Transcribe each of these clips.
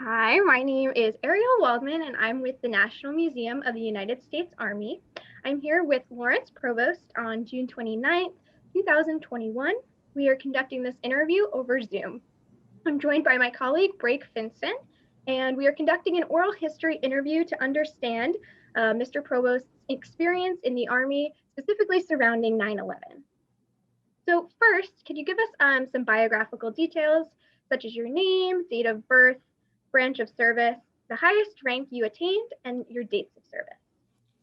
Hi, my name is Ariel Waldman, and I'm with the National Museum of the United States Army. I'm here with Lawrence Provost on June 29th, 2021. We are conducting this interview over Zoom. I'm joined by my colleague, Brake Finson, and we are conducting an oral history interview to understand Mr. Provost's experience in the Army, specifically surrounding 9/11. So first, could you give us some biographical details, such as your name, date of birth, branch of service, the highest rank you attained, and your dates of service?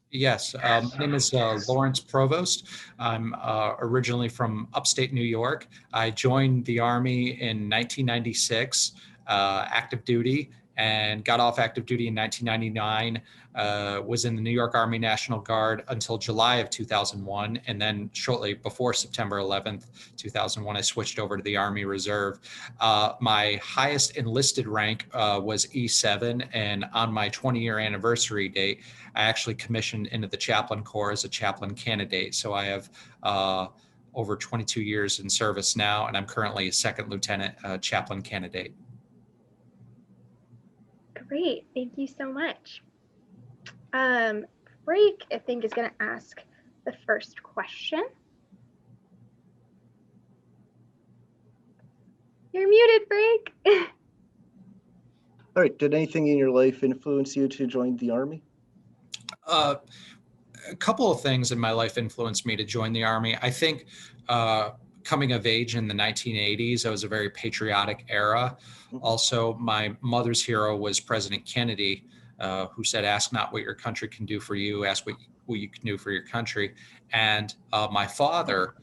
Yes, my name is Lawrence Provost. I'm originally from upstate New York. I joined the Army in 1996, active duty, and got off active duty in 1999. Was in the New York Army National Guard until July of 2001. And then shortly before September 11th, 2001, I switched over to the Army Reserve. My highest enlisted rank was E7. And on my 20-year anniversary date, I actually commissioned into the chaplain corps as a chaplain candidate. So I have over 22 years in service now, and I'm currently a second lieutenant chaplain candidate. Great, thank you so much. Brake, I think, is going to ask the first question. You're muted, Brake. All right. Did anything in your life influence you to join the Army? A couple of things in my life influenced me to join the Army. I think coming of age in the 1980s, that was a very patriotic era. Also, my mother's hero was President Kennedy, who said, "Ask not what your country can do for you, ask what you can do for your country." And my father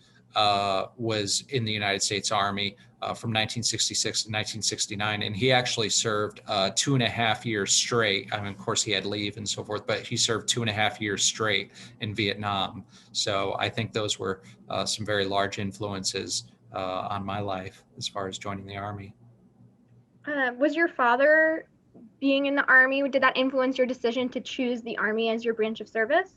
was in the United States Army from 1966 to 1969. And he actually served 2.5 years straight. I mean, of course, he had leave and so forth, but he served 2.5 years straight in Vietnam. So I think those were some very large influences on my life as far as joining the Army. Was your father being in the Army, did that influence your decision to choose the Army as your branch of service?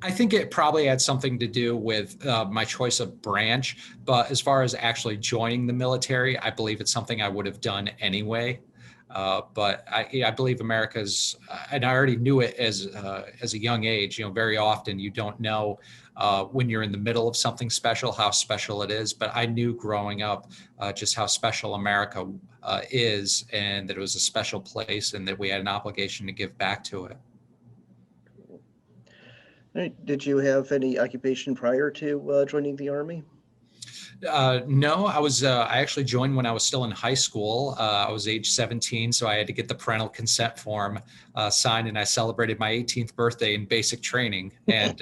I think it probably had something to do with my choice of branch, but as far as actually joining the military, I believe it's something I would have done anyway. But I believe America's, and I already knew it as a young age. You know, very often you don't know when you're in the middle of something special how special it is. But I knew growing up just how special America is, and that it was a special place, and that we had an obligation to give back to it. Did you have any occupation prior to joining the Army? No, I actually joined when I was still in high school. I was age 17, so I had to get the parental consent form signed, and I celebrated my 18th birthday in basic training. And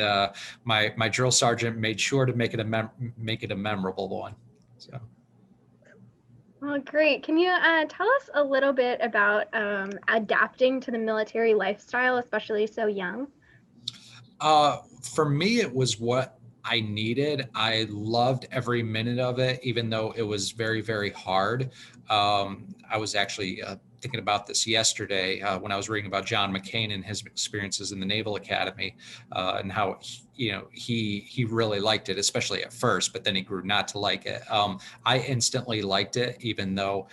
my drill sergeant made sure to make it a memorable one. So. Well, great. Can you tell us a little bit about adapting to the military lifestyle, especially so young? For me, it was what I needed. I loved every minute of it, even though it was very, very hard. I was actually thinking about this yesterday when I was reading about John McCain and his experiences in the Naval Academy and how he really liked it, especially at first, but then he grew not to like it. I instantly liked it, even though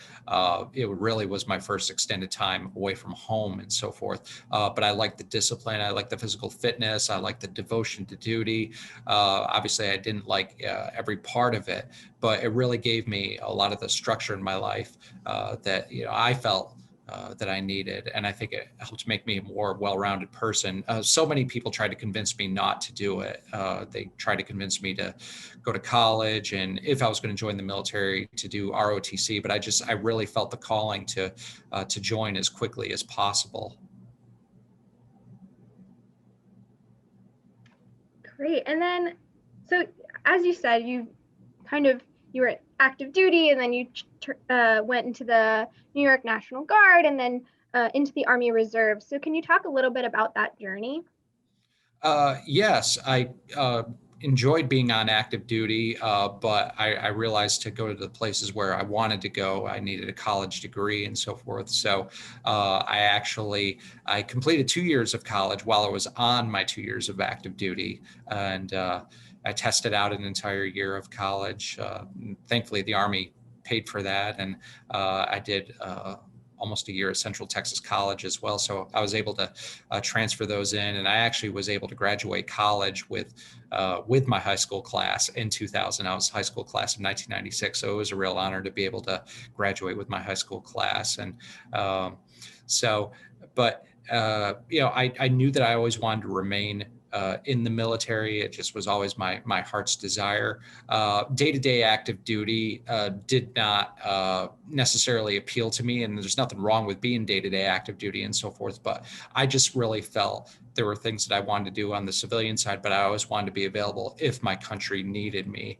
it really was my first extended time away from home and so forth. But I liked the discipline. I liked the physical fitness. I liked the devotion to duty. Obviously, I didn't like every part of it, but it really gave me a lot of the structure in my life that I felt that I needed. And I think it helped make me a more well-rounded person. So many people tried to convince me not to do it. They tried to convince me to go to college, and if I was going to join the military, to do ROTC. But I really felt the calling to join as quickly as possible. Great. And then, so as you said, you were active duty, and then you went into the New York National Guard, and then into the Army Reserve. So can you talk a little bit about that journey? Yes, I enjoyed being on active duty, but I realized to go to the places where I wanted to go, I needed a college degree and so forth. So I completed 2 years of college while I was on my 2 years of active duty, and I tested out an entire year of college. Thankfully, the Army paid for that, and I did almost a year at Central Texas College as well. So I was able to transfer those in, and I actually was able to graduate college with my high school class in 2000. I was high school class of 1996, so it was a real honor to be able to graduate with my high school class. And I knew that I always wanted to remain in the military. It just was always my heart's desire. Day-to-day active duty did not necessarily appeal to me, and there's nothing wrong with being day-to-day active duty and so forth, but I just really felt there were things that I wanted to do on the civilian side, but I always wanted to be available if my country needed me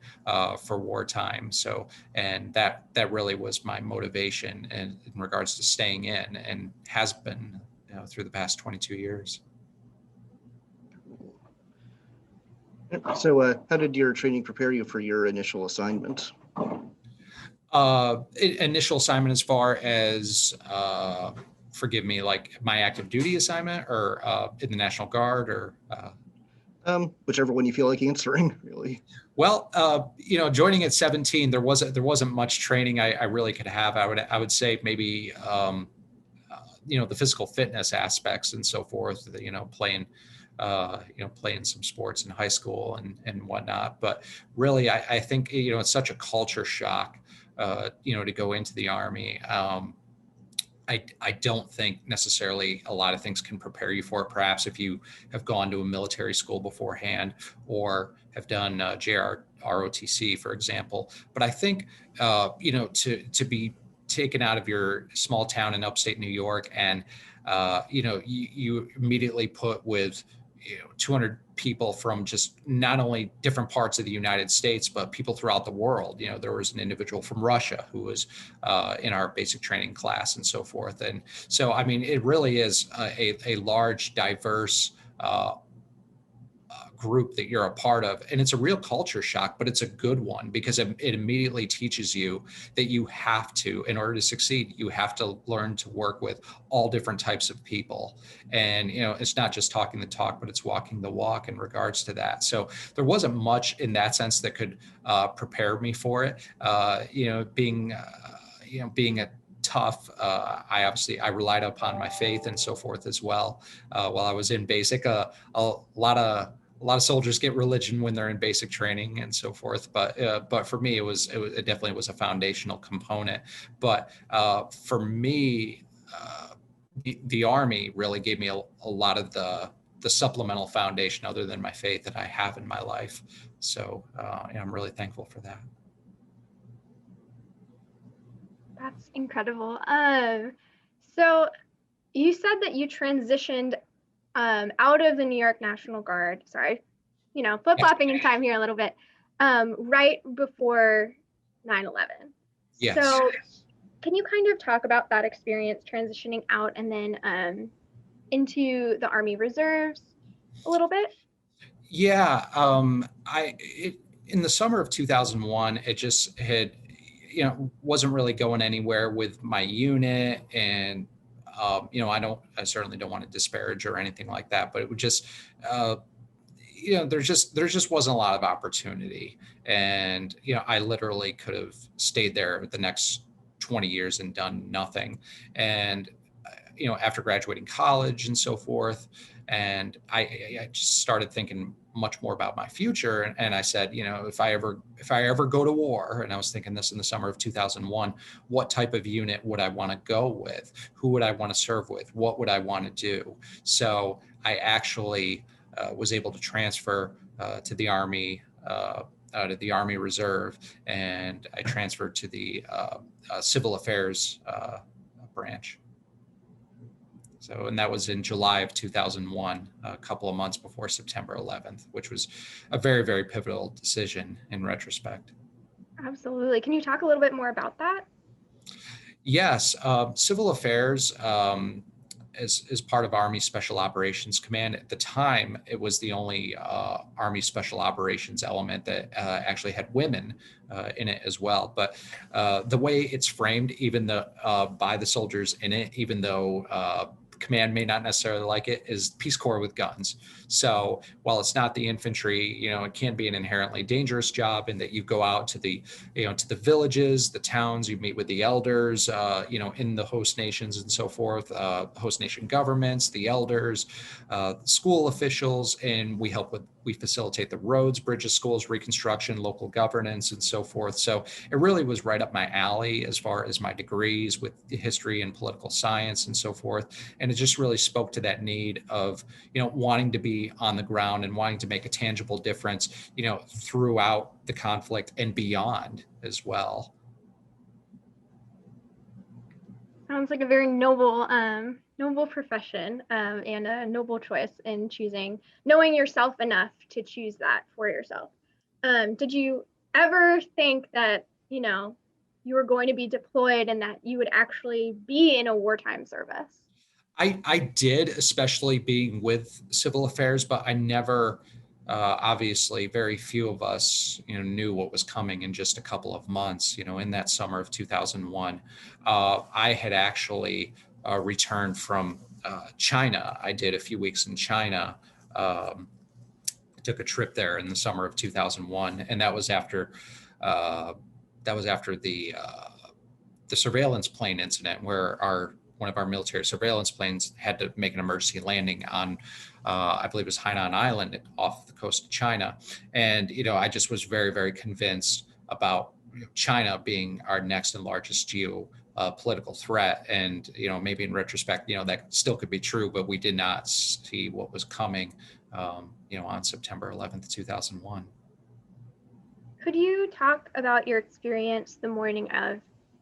for wartime. So, and that really was my motivation in regards to staying in, and has been through the past 22 years. So how did your training prepare you for your initial assignment? Initial assignment as far as, forgive me, like my active duty assignment, or in the National Guard, or? Whichever one you feel like answering, really. Well, joining at 17, there wasn't much training I really could have. I would say maybe, the physical fitness aspects and so forth, playing some sports in high school and whatnot. But really, I think, it's such a culture shock, to go into the Army. I don't think necessarily a lot of things can prepare you for it. Perhaps if you have gone to a military school beforehand or have done JROTC, for example. But I think, to be taken out of your small town in upstate New York, and you immediately put with 200 people from just not only different parts of the United States, but people throughout the world. There was an individual from Russia who was in our basic training class and so forth. And so, I mean, it really is a large, diverse group that you're a part of. And it's a real culture shock, but it's a good one, because it immediately teaches you that you have to, in order to succeed, you have to learn to work with all different types of people. And, it's not just talking the talk, but it's walking the walk in regards to that. So there wasn't much in that sense that could prepare me for it. Being a tough. I relied upon my faith and so forth as well. While I was in basic, a lot of soldiers get religion when they're in basic training and so forth. But for me, it definitely was a foundational component. But for me, the Army really gave me a lot of the supplemental foundation other than my faith that I have in my life. So I'm really thankful for that. That's incredible. So you said that you transitioned out of the New York National Guard, sorry, flip-flopping in time here a little bit, right before 9/11. Yes. So can you kind of talk about that experience transitioning out and then into the Army Reserves a little bit? Yeah. In the summer of 2001, it just had, wasn't really going anywhere with my unit. And I certainly don't want to disparage or anything like that, but it would just, there just wasn't a lot of opportunity. And, I literally could have stayed there the next 20 years and done nothing. And, after graduating college and so forth, and I just started thinking much more about my future. And I said, if I ever go to war, and I was thinking this in the summer of 2001, what type of unit would I want to go with? Who would I want to serve with? What would I want to do? So I actually was able to transfer to the Army, to the Army Reserve, and I transferred to the Civil Affairs branch. So, and that was in July of 2001, a couple of months before September 11th, which was a very, very pivotal decision in retrospect. Absolutely. Can you talk a little bit more about that? Yes. Civil Affairs is part of Army Special Operations Command. At the time, it was the only Army Special Operations element that actually had women in it as well. But the way it's framed, even by the soldiers in it, even though command may not necessarily like it, is Peace Corps with guns. So while it's not the infantry, it can be an inherently dangerous job in that you go out to the, to the villages, the towns, you meet with the elders, in the host nations and so forth, host nation governments, the elders, school officials, and we facilitate the roads, bridges, schools, reconstruction, local governance, and so forth. So it really was right up my alley as far as my degrees with history and political science and so forth. And it just really spoke to that need of, wanting to be on the ground and wanting to make a tangible difference, throughout the conflict and beyond as well. Sounds like a very noble profession, and a noble choice in knowing yourself enough to choose that for yourself. Did you ever think that, you were going to be deployed and that you would actually be in a wartime service? I did, especially being with civil affairs, but I never, obviously, very few of us, knew what was coming in just a couple of months. In that summer of 2001, I had actually returned from China. I did a few weeks in China. Took a trip there in the summer of 2001, and that was after the surveillance plane incident where one of our military surveillance planes had to make an emergency landing on, I believe it was Hainan Island off the coast of China. And, I just was very, very convinced about China being our next and largest political threat. And, maybe in retrospect, that still could be true, but we did not see what was coming, on September 11th, 2001. Could you talk about your experience the morning of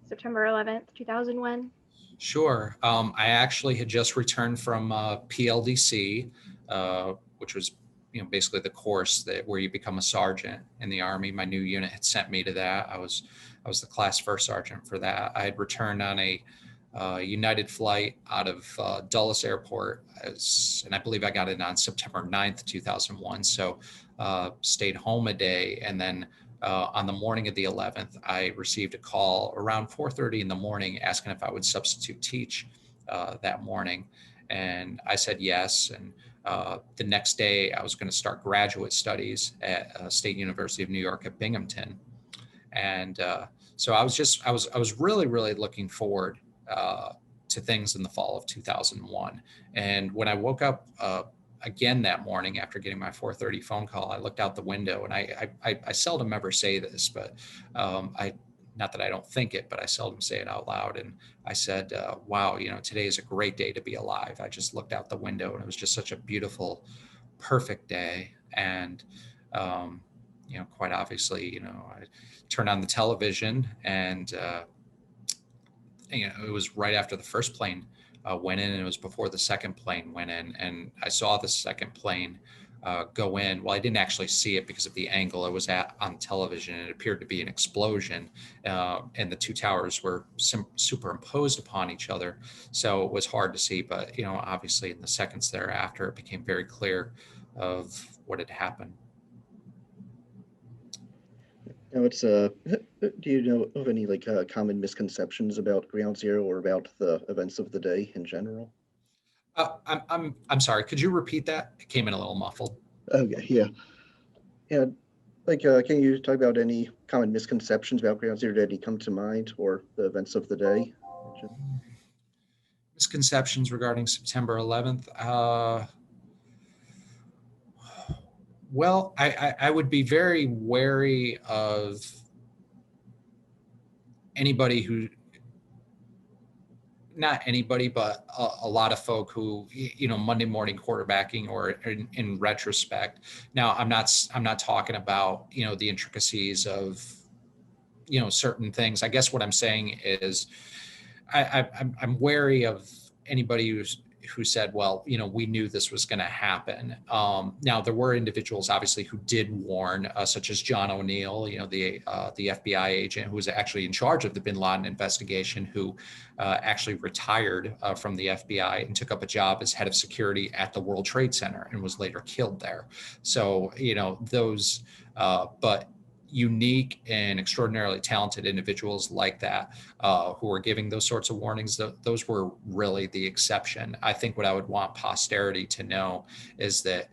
September 11th, 2001? Sure. I actually had just returned from PLDC, which was, basically the course where you become a sergeant in the Army. My new unit had sent me to that. I was the class first sergeant for that. I had returned on a United flight out of Dulles Airport, and I believe I got in on September 9th, 2001. So stayed home a day, and then on the morning of the 11th, I received a call around 4:30 in the morning asking if I would substitute teach that morning. And I said yes. And the next day, I was going to start graduate studies at State University of New York at Binghamton. And so I was really, really looking forward to things in the fall of 2001. And when I woke up again that morning after getting my 4:30 phone call, I looked out the window, and I seldom ever say this, but not that I don't think it, but I seldom say it out loud. And I said, wow, today is a great day to be alive. I just looked out the window, and it was just such a beautiful, perfect day. And, quite obviously, I turned on the television, and, it was right after the first plane went in, and it was before the second plane went in, and I saw the second plane go in. Well, I didn't actually see it because of the angle it was at on television. It appeared to be an explosion, and the two towers were superimposed upon each other, so it was hard to see. But obviously, in the seconds thereafter, it became very clear of what had happened. Now, do you know of any common misconceptions about Ground Zero or about the events of the day in general? I'm sorry. Could you repeat that? It came in a little muffled. Okay, yeah. Yeah, can you talk about any common misconceptions about Ground Zero? Did any come to mind, or the events of the day? Misconceptions regarding September 11th. Well, I would be very wary of anybody who, not anybody, but a lot of folk who, Monday morning quarterbacking, or in retrospect. Now, I'm not talking about, the intricacies of, certain things. I guess what I'm saying is I'm wary of anybody who said, well, we knew this was going to happen. Now, there were individuals, obviously, who did warn, such as John O'Neill, the FBI agent who was actually in charge of the Bin Laden investigation, who actually retired from the FBI and took up a job as head of security at the World Trade Center and was later killed there. So, those, but unique and extraordinarily talented individuals like that who were giving those sorts of warnings, those were really the exception. I think what I would want posterity to know is that,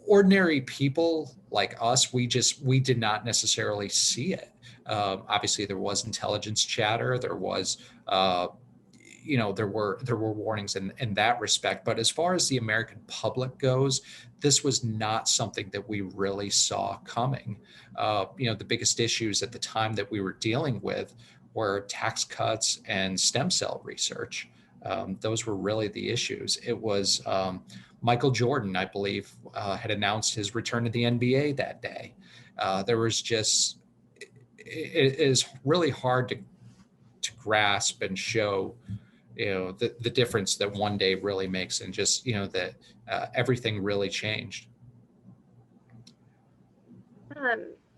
ordinary people like us, we did not necessarily see it. Obviously, there was intelligence chatter. There was, there were warnings in that respect. But as far as the American public goes, this was not something that we really saw coming. The biggest issues at the time that we were dealing with were tax cuts and stem cell research. Those were really the issues. It was Michael Jordan, I believe, had announced his return to the NBA that day. There was just, it is really hard to grasp and show, the difference that one day really makes, and just, that everything really changed.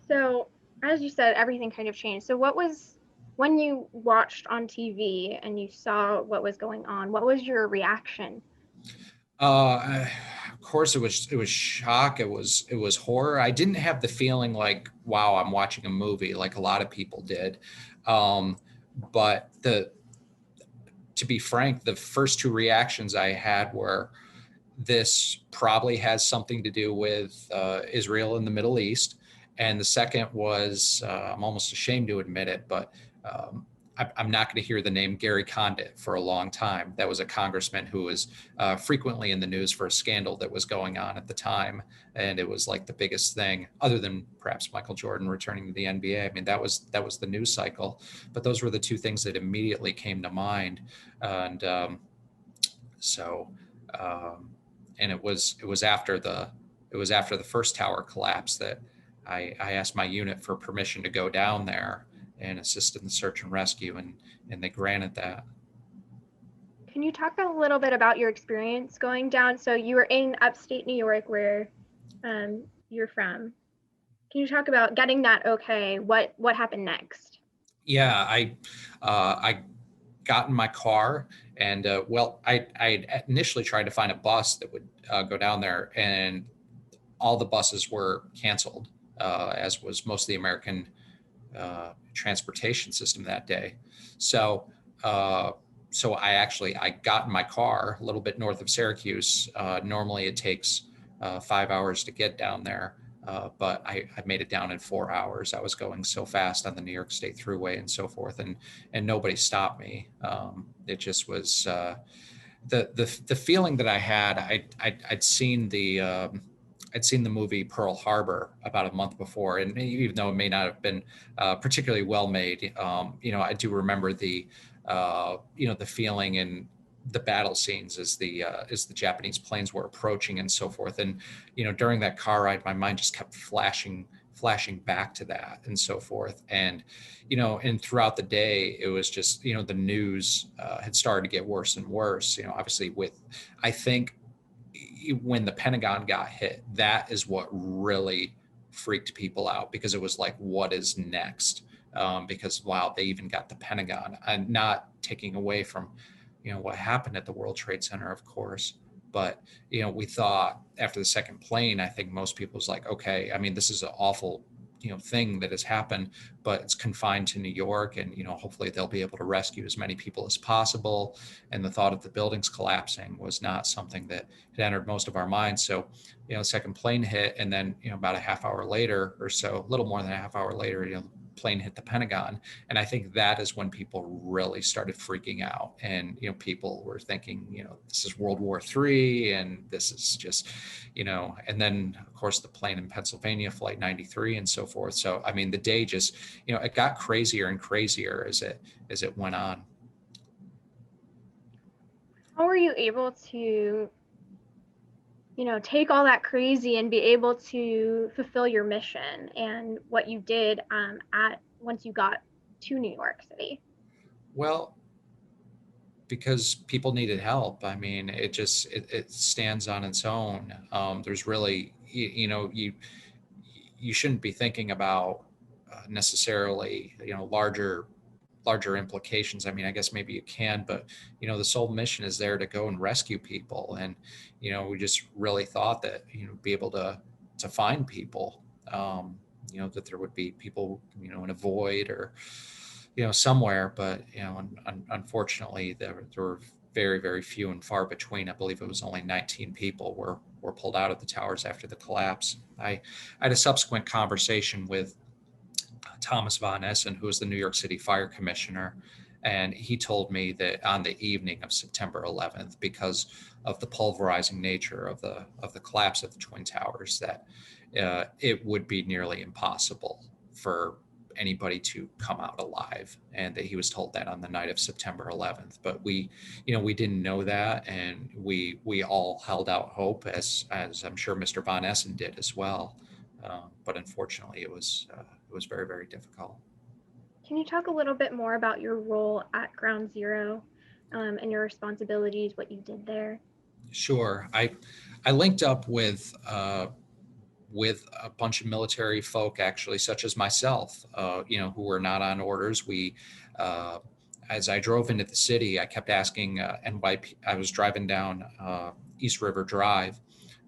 So as you said, everything kind of changed. So when you watched on TV and you saw what was going on, what was your reaction? Of course, it was shock. It was horror. I didn't have the feeling like, wow, I'm watching a movie, like a lot of people did. But to be frank, the first two reactions I had were, this probably has something to do with Israel and the Middle East. And the second was, I'm almost ashamed to admit it, but I'm not going to hear the name Gary Condit for a long time. That was a congressman who was frequently in the news for a scandal that was going on at the time. And it was like the biggest thing, other than perhaps Michael Jordan returning to the NBA. I mean, that was the news cycle. But those were the two things that immediately came to mind. And and it was after the first tower collapse that I asked my unit for permission to go down there and assist in the search and rescue, and they granted that. Can you talk a little bit about your experience going down? So you were in upstate New York, where you're from. Can you talk about getting that okay? What happened next? Yeah, I got in my car, and I initially tried to find a bus that would go down there, and all the buses were canceled, as was most of the American transportation system that day. So I got in my car a little bit north of Syracuse. Normally it takes 5 hours to get down there, but I made it down in 4 hours. I was going so fast on the New York State Thruway and so forth, and nobody stopped me. It just was the feeling that I had. I'd seen the movie Pearl Harbor about a month before, and even though it may not have been particularly well made, I do remember the feeling in the battle scenes as the Japanese planes were approaching and so forth. And during that car ride, my mind just kept flashing back to that and so forth. And and throughout the day, it was just the news had started to get worse and worse. Obviously, I think when the Pentagon got hit, that is what really freaked people out, because it was like, what is next? Because wow, they even got the Pentagon, and not taking away from, what happened at the World Trade Center, of course. But, we thought after the second plane, I think most people was like, okay, I mean, this is an awful, thing that has happened, but it's confined to New York, and, hopefully they'll be able to rescue as many people as possible. And the thought of the buildings collapsing was not something that had entered most of our minds. So, the second plane hit, and then, about a half hour later or so, a little more than a half hour later, plane hit the Pentagon. And I think that is when people really started freaking out. And, people were thinking, this is World War III, and this is just, and then of course the plane in Pennsylvania, Flight 93 and so forth. So, I mean, the day just, it got crazier and crazier as it went on. How were you able to, take all that crazy and be able to fulfill your mission and what you did once you got to New York City? Well, because people needed help. I mean, it stands on its own. There's really, you shouldn't be thinking about necessarily, larger implications. I mean, I guess maybe you can, but the sole mission is there to go and rescue people. And, we just really thought that, be able to find people that there would be people, in a void or, somewhere, but, unfortunately there were very, very few and far between. I believe it was only 19 people were pulled out of the towers after the collapse. I had a subsequent conversation with Thomas Von Essen, who was the New York City Fire Commissioner, and he told me that on the evening of September 11th, because of the pulverizing nature of the collapse of the Twin Towers, that it would be nearly impossible for anybody to come out alive, and that he was told that on the night of September 11th. But we didn't know that, and we all held out hope, as I'm sure Mr. Von Essen did as well. But unfortunately, it was very, very difficult. Can you talk a little bit more about your role at Ground Zero and your responsibilities, what you did there? Sure. I linked up with a bunch of military folk, actually, such as myself, who were not on orders. As I drove into the city, I kept asking NYP. I was driving down East River Drive,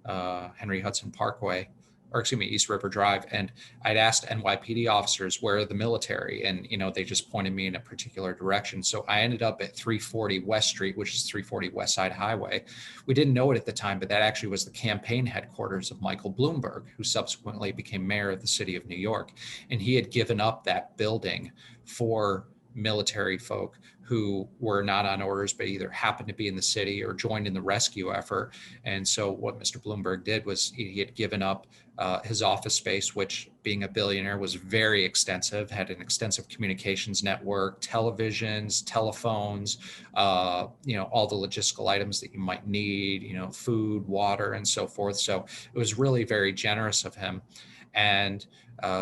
Henry Hudson Parkway, or excuse me, East River Drive. And I'd asked NYPD officers, where are the military? And, they just pointed me in a particular direction. So I ended up at 340 West Street, which is 340 West Side Highway. We didn't know it at the time, but that actually was the campaign headquarters of Michael Bloomberg, who subsequently became mayor of the city of New York. And he had given up that building for military folk who were not on orders, but either happened to be in the city or joined in the rescue effort. And so what Mr. Bloomberg did was he had given up his office space, which, being a billionaire, was very extensive, had an extensive communications network, televisions, telephones, all the logistical items that you might need, food, water, and so forth. So it was really very generous of him. And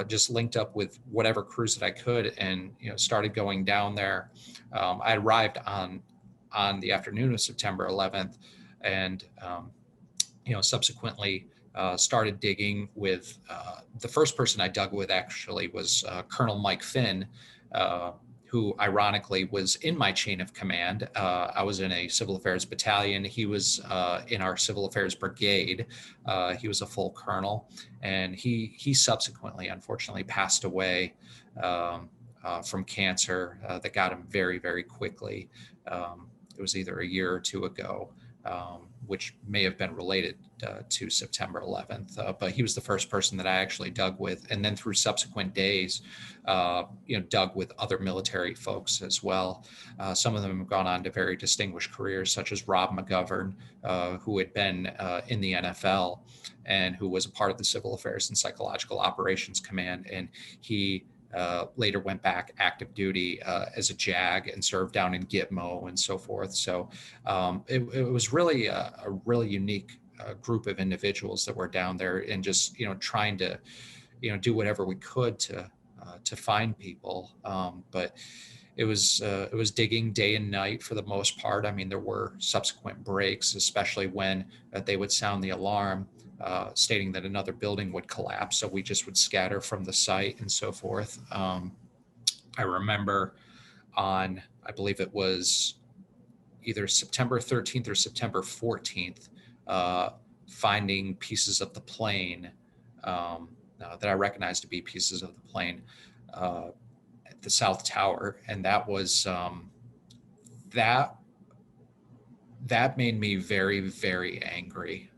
just linked up with whatever crews that I could, and started going down there. I arrived on the afternoon of September 11th, and subsequently started digging with the first person I dug with actually was Colonel Mike Finn, who ironically was in my chain of command. I was in a civil affairs battalion. He was in our civil affairs brigade. He was a full colonel, and he subsequently, unfortunately, passed away from cancer that got him very, very quickly. It was either a year or two ago, which may have been related to September 11th. But he was the first person that I actually dug with. And then through subsequent days, dug with other military folks as well. Some of them have gone on to very distinguished careers, such as Rob McGovern, who had been in the NFL and who was a part of the Civil Affairs and Psychological Operations Command. And he later went back active duty as a JAG and served down in Gitmo and so forth. So it was really a really unique group of individuals that were down there, and just trying to do whatever we could to find people. But it was digging day and night for the most part. I mean, there were subsequent breaks, especially when they would sound the alarm, stating that another building would collapse. So we just would scatter from the site and so forth. I remember I believe it was either September 13th or September 14th, finding pieces of the plane that I recognized to be pieces of the plane at the South Tower. And that was, that made me very, very angry.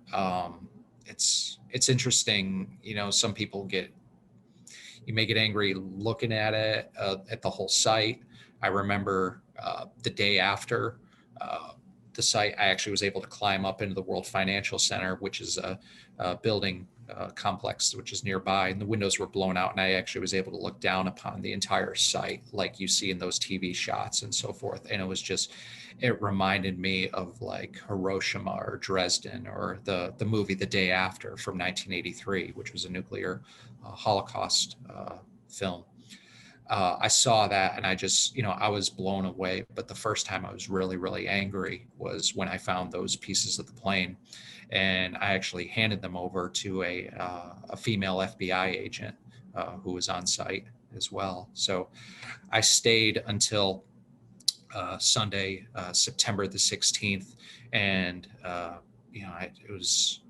It's interesting, some people you may get angry looking at it, at the whole site. I remember the day after the site, I actually was able to climb up into the World Financial Center, which is a building complex which is nearby, and the windows were blown out, and I actually was able to look down upon the entire site like you see in those TV shots and so forth. And it reminded me of like Hiroshima or Dresden, or the movie The Day After from 1983, which was a nuclear Holocaust film. I saw that, and I just, I was blown away. But the first time I was really, really angry was when I found those pieces of the plane, and I actually handed them over to a female FBI agent who was on site as well. So I stayed until Sunday, September the 16th, and it was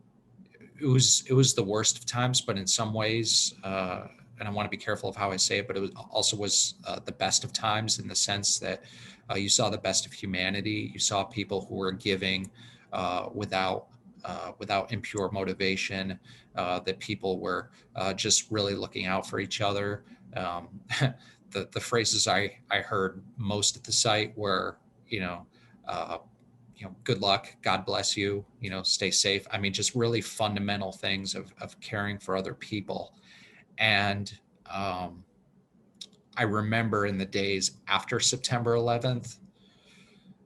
the worst of times, but in some ways, and I want to be careful of how I say it, but it was the best of times, in the sense that you saw the best of humanity. You saw people who were giving without impure motivation, that people were just really looking out for each other. Um, the phrases I heard most at the site were, uh, good luck, God bless you, stay safe. I mean, just really fundamental things of caring for other people. And I remember in the days after September 11th,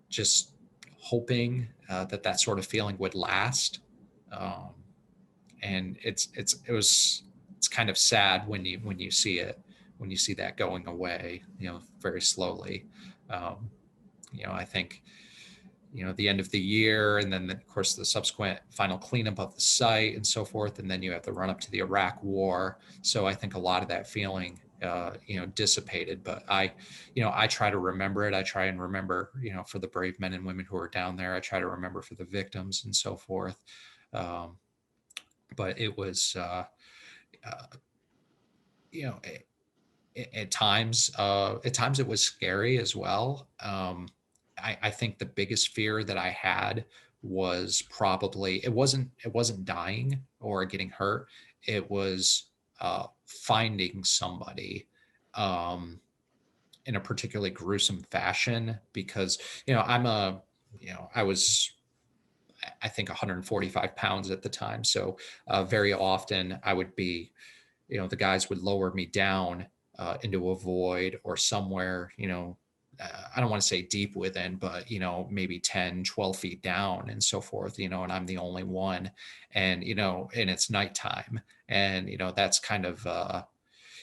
just hoping that sort of feeling would last. Um, and it's kind of sad when you see it, when you see that going away, very slowly. I think, the end of the year, and then of course the subsequent final cleanup of the site and so forth, and then you have the run up to the Iraq War. So I think a lot of that feeling dissipated, but I try to remember it. I try and remember, for the brave men and women who are down there. I try to remember for the victims and so forth. But it was at times it was scary as well. I think the biggest fear that I had was probably, it wasn't dying or getting hurt. It was finding somebody in a particularly gruesome fashion, because I was, I think, 145 pounds at the time. So very often I would be, the guys would lower me down into a void or somewhere, I don't want to say deep within, but, maybe 10, 12 feet down and so forth, and I'm the only one, and, and it's nighttime, and, that's kind of,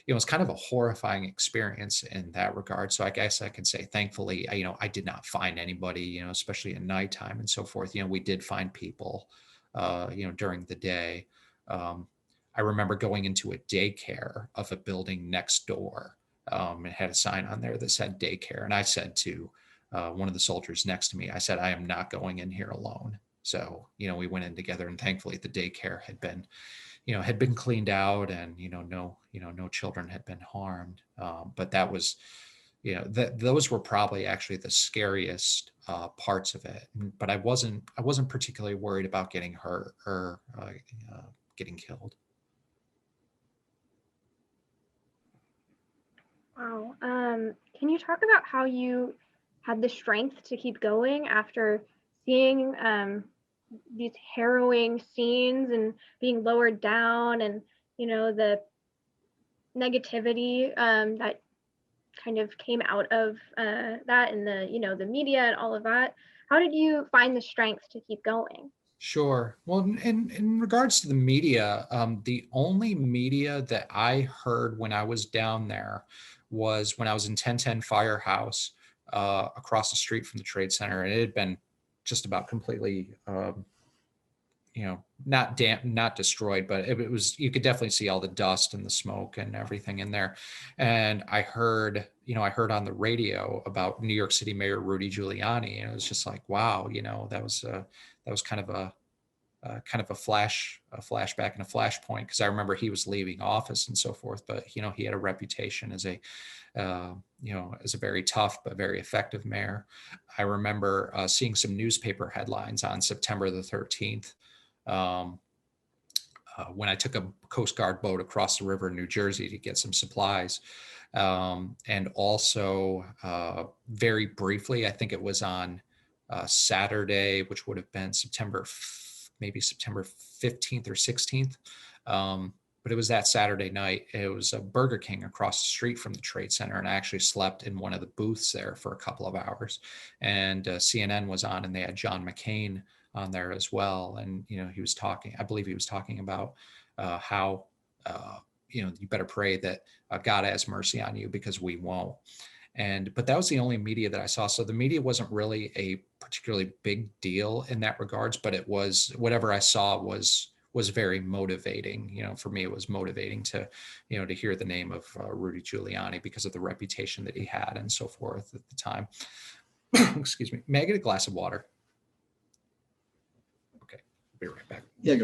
it's kind of a horrifying experience in that regard. So I guess I can say, thankfully, I did not find anybody, especially at nighttime and so forth. We did find people, during the day. I remember going into a daycare of a building next door. It had a sign on there that said daycare. And I said to one of the soldiers next to me, I said, I am not going in here alone. So, we went in together, and thankfully the daycare had been cleaned out, and, no children had been harmed. But that was, those were probably actually the scariest parts of it. But I wasn't particularly worried about getting hurt or getting killed. Wow. Can you talk about how you had the strength to keep going after seeing these harrowing scenes and being lowered down, and the negativity that kind of came out of that, and the media and all of that? How did you find the strength to keep going? Sure. Well, in regards to the media, the only media that I heard when I was down there was when I was in 1010 Firehouse, across the street from the Trade Center, and it had been just about completely, not destroyed, but it was, you could definitely see all the dust and the smoke and everything in there. And I heard on the radio about New York City Mayor Rudy Giuliani, and it was just like, wow, that was kind of a flashback and a flashpoint, because I remember he was leaving office and so forth, but he had a reputation as a very tough but very effective mayor. I remember seeing some newspaper headlines on September the 13th, when I took a Coast Guard boat across the river in New Jersey to get some supplies. And also very briefly, I think it was on Saturday, which would have been maybe September 15th or 16th. But it was that Saturday night. It was a Burger King across the street from the Trade Center, and I actually slept in one of the booths there for a couple of hours. And CNN was on, and they had John McCain on there as well. And, he was talking, I believe he was talking about how, you better pray that God has mercy on you, because we won't. But that was the only media that I saw. So the media wasn't really a particularly big deal in that regards, but it was, whatever I saw was very motivating. For me, it was motivating to hear the name of Rudy Giuliani, because of the reputation that he had and so forth at the time. Excuse me. May I get a glass of water? Okay, I'll be right back. Yeah.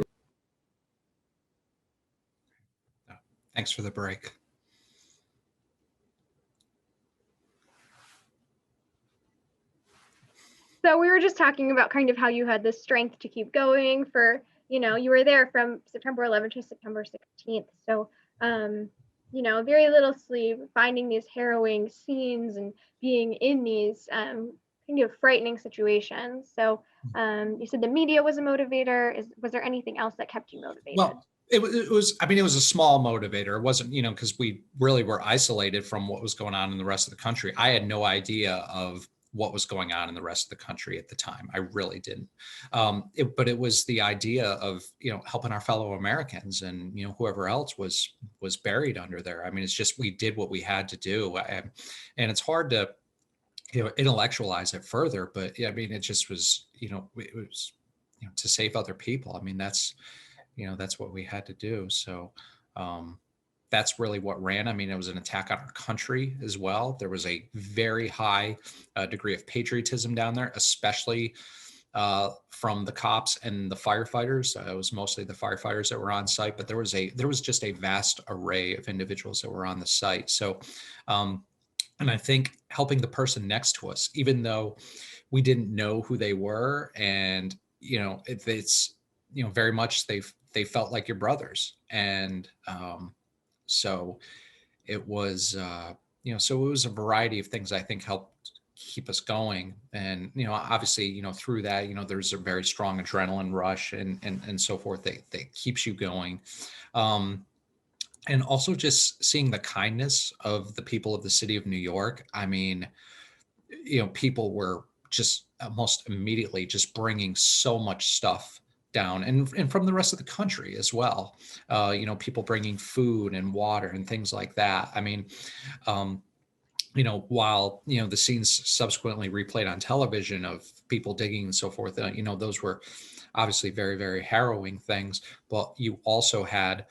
Thanks for the break. So we were just talking about kind of how you had the strength to keep going for, you were there from September 11th to September 16th. So, very little sleep, finding these harrowing scenes and being in these kind of frightening situations. So you said the media was a motivator. Was there anything else that kept you motivated? Well, it was, I mean, it was a small motivator. It wasn't, because we really were isolated from what was going on in the rest of the country. I had no idea of what was going on in the rest of the country at the time. I really didn't. But it was the idea of, helping our fellow Americans and, whoever else was buried under there. I mean, it's just, we did what we had to do. And it's hard to, intellectualize it further, but yeah, I mean, it just was, it was, to save other people. I mean, that's what we had to do. So that's really what ran. I mean, it was an attack on our country as well. There was a very high degree of patriotism down there, especially from the cops and the firefighters. It was mostly the firefighters that were on site, but there was just a vast array of individuals that were on the site. So, and I think helping the person next to us, even though we didn't know who they were, and it's very much they felt like your brothers, and so it was so it was a variety of things I think helped keep us going. And obviously through that there's a very strong adrenaline rush and so forth that keeps you going, and also just seeing the kindness of the people of the city of New York. I mean, people were just almost immediately just bringing so much stuff down, and from the rest of the country as well. People bringing food and water and things like that. I mean, while the scenes subsequently replayed on television of people digging and so forth, those were obviously very, very harrowing things. But you also had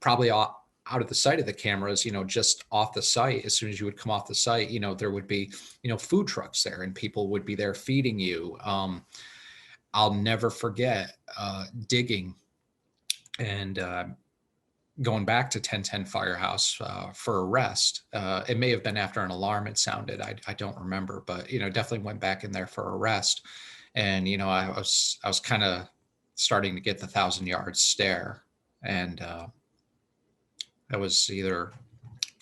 probably out of the sight of the cameras, just off the site, as soon as you would come off the site, there would be, food trucks there and people would be there feeding you. I'll never forget digging and going back to 1010 Firehouse for a rest. It may have been after an alarm had sounded. I don't remember, but, definitely went back in there for a rest. And, I was kind of starting to get the 1,000-yard stare. And that was either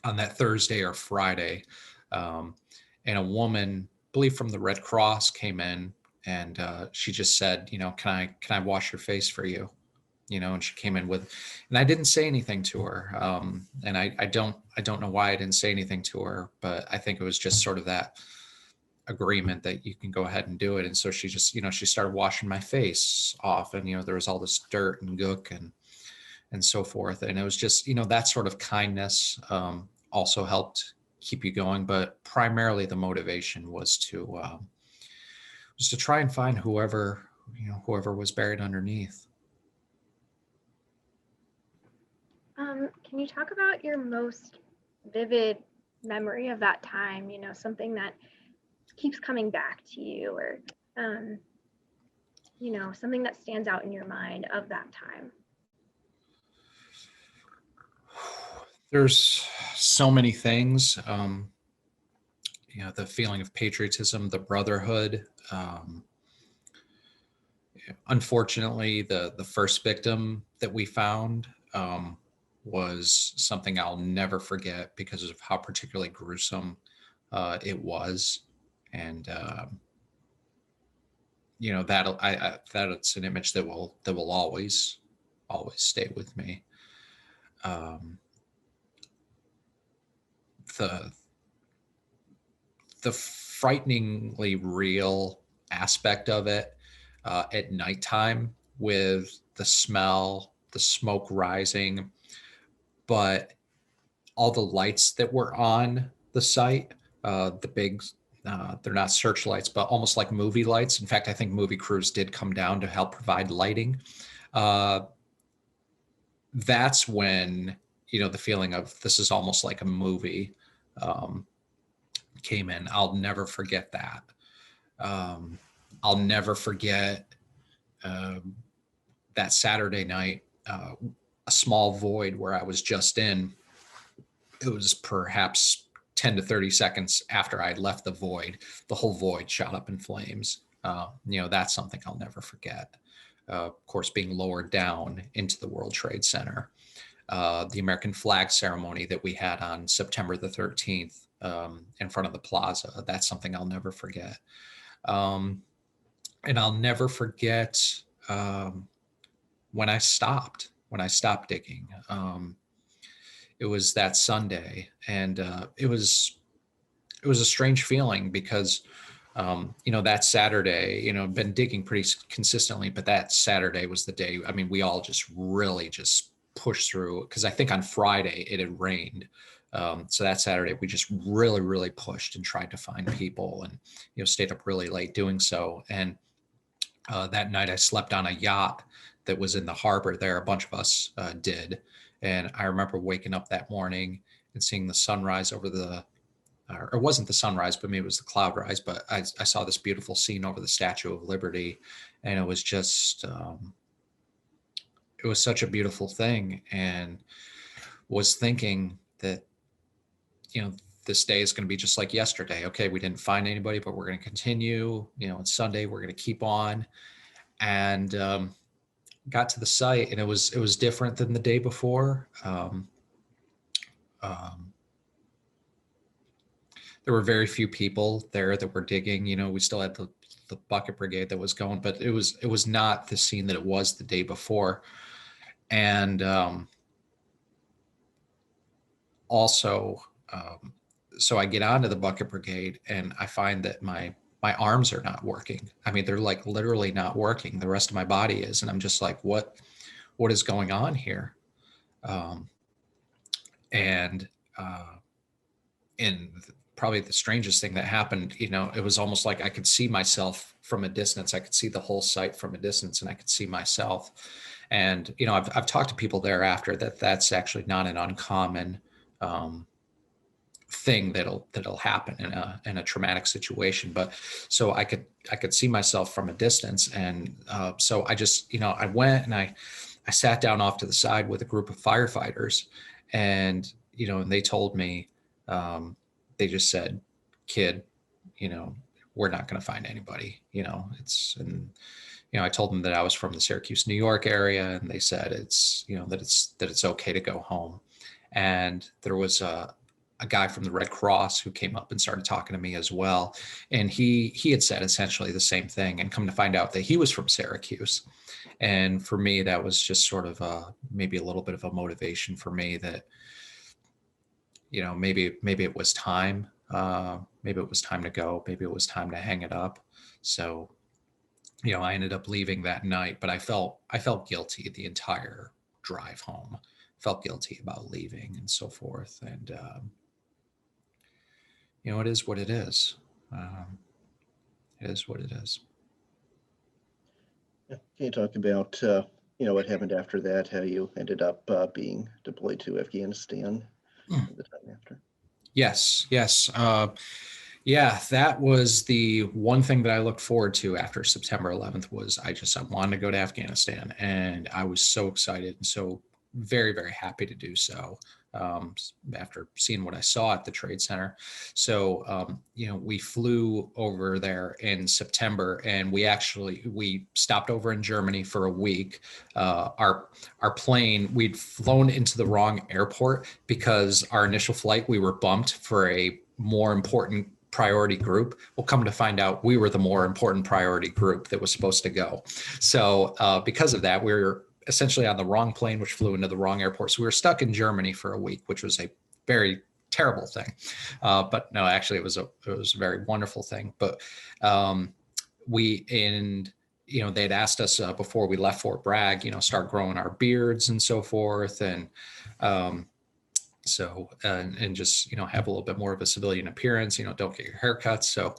on that Thursday or Friday. And a woman, I believe from the Red Cross, came in and she just said, can I wash your face for you? And she came in with, and I didn't say anything to her. And I don't know why I didn't say anything to her, but I think it was just sort of that agreement that you can go ahead and do it. And so she just, she started washing my face off, and, there was all this dirt and gook and so forth. And it was just, that sort of kindness also helped keep you going. But primarily the motivation was to try and find whoever was buried underneath. Can you talk about your most vivid memory of that time? Something that keeps coming back to you, or something that stands out in your mind of that time? There's so many things. The feeling of patriotism, the brotherhood. Unfortunately, the first victim that we found was something I'll never forget because of how particularly gruesome it was. And that's an image that will always stay with me. The frighteningly real aspect of it at nighttime, with the smell, the smoke rising, but all the lights that were on the site, the big, they're not searchlights, but almost like movie lights. In fact, I think movie crews did come down to help provide lighting. That's when, the feeling of this is almost like a movie came in. I'll never forget that. I'll never forget that Saturday night, a small void where I was just in. It was perhaps 10 to 30 seconds after I left the void, the whole void shot up in flames. That's something I'll never forget. Of course, being lowered down into the World Trade Center. The American flag ceremony that we had on September the 13th in front of the plaza. That's something I'll never forget. And I'll never forget when I stopped digging. It was that Sunday, and it was a strange feeling because that Saturday, been digging pretty consistently, but that Saturday was the day. I mean, we all just really just pushed through, because I think on Friday it had rained. So that Saturday we just really, really pushed and tried to find people, and stayed up really late doing so. And that night I slept on a yacht that was in the harbor there. A bunch of us did. And I remember waking up that morning and seeing the sunrise over or it wasn't the sunrise, but maybe it was the cloud rise. But I saw this beautiful scene over the Statue of Liberty, and it was just, it was such a beautiful thing. And was thinking that, this day is going to be just like yesterday. Okay, we didn't find anybody, but we're going to continue. It's Sunday, we're going to keep on. And got to the site, and it was different than the day before. There were very few people there that were digging. We still had the bucket brigade that was going, but it was not the scene that it was the day before. And also, so I get onto the bucket brigade, and I find that my arms are not working. I mean, they're like literally not working. The rest of my body is, and I'm just like, what is going on here? And probably the strangest thing that happened, it was almost like I could see myself from a distance. I could see the whole site from a distance, and I could see myself. And, I've talked to people thereafter that's actually not an uncommon thing that'll happen in a traumatic situation. But so I could see myself from a distance. And so I just, I went and I sat down off to the side with a group of firefighters, and, and they told me, they just said, "Kid, we're not going to find anybody." I told them that I was from the Syracuse, New York area, and they said that it's okay to go home. And there was a guy from the Red Cross who came up and started talking to me as well. And he had said essentially the same thing, and come to find out that he was from Syracuse. And for me, that was just sort of maybe a little bit of a motivation for me that, maybe it was time. Maybe it was time to go. Maybe it was time to hang it up. So, I ended up leaving that night, but I felt guilty the entire drive home. Felt guilty about leaving and so forth. And, it is what it is. It is what it is. Yeah. Can you talk about, what happened after that, how you ended up being deployed to Afghanistan the time after? Yes. Yeah, that was the one thing that I looked forward to after September 11th was I wanted to go to Afghanistan, and I was so excited and so very, very happy to do so after seeing what I saw at the Trade Center. So, we flew over there in September, and we stopped over in Germany for a week. Our plane, we'd flown into the wrong airport because our initial flight, we were bumped for a more important priority group. We'll come to find out we were the more important priority group that was supposed to go. So because of that, we were essentially on the wrong plane, which flew into the wrong airport. So we were stuck in Germany for a week, which was a very terrible thing. But no, actually it was a very wonderful thing. But they'd asked us before we left Fort Bragg, start growing our beards and so forth. And so, and just, have a little bit more of a civilian appearance, don't get your haircuts.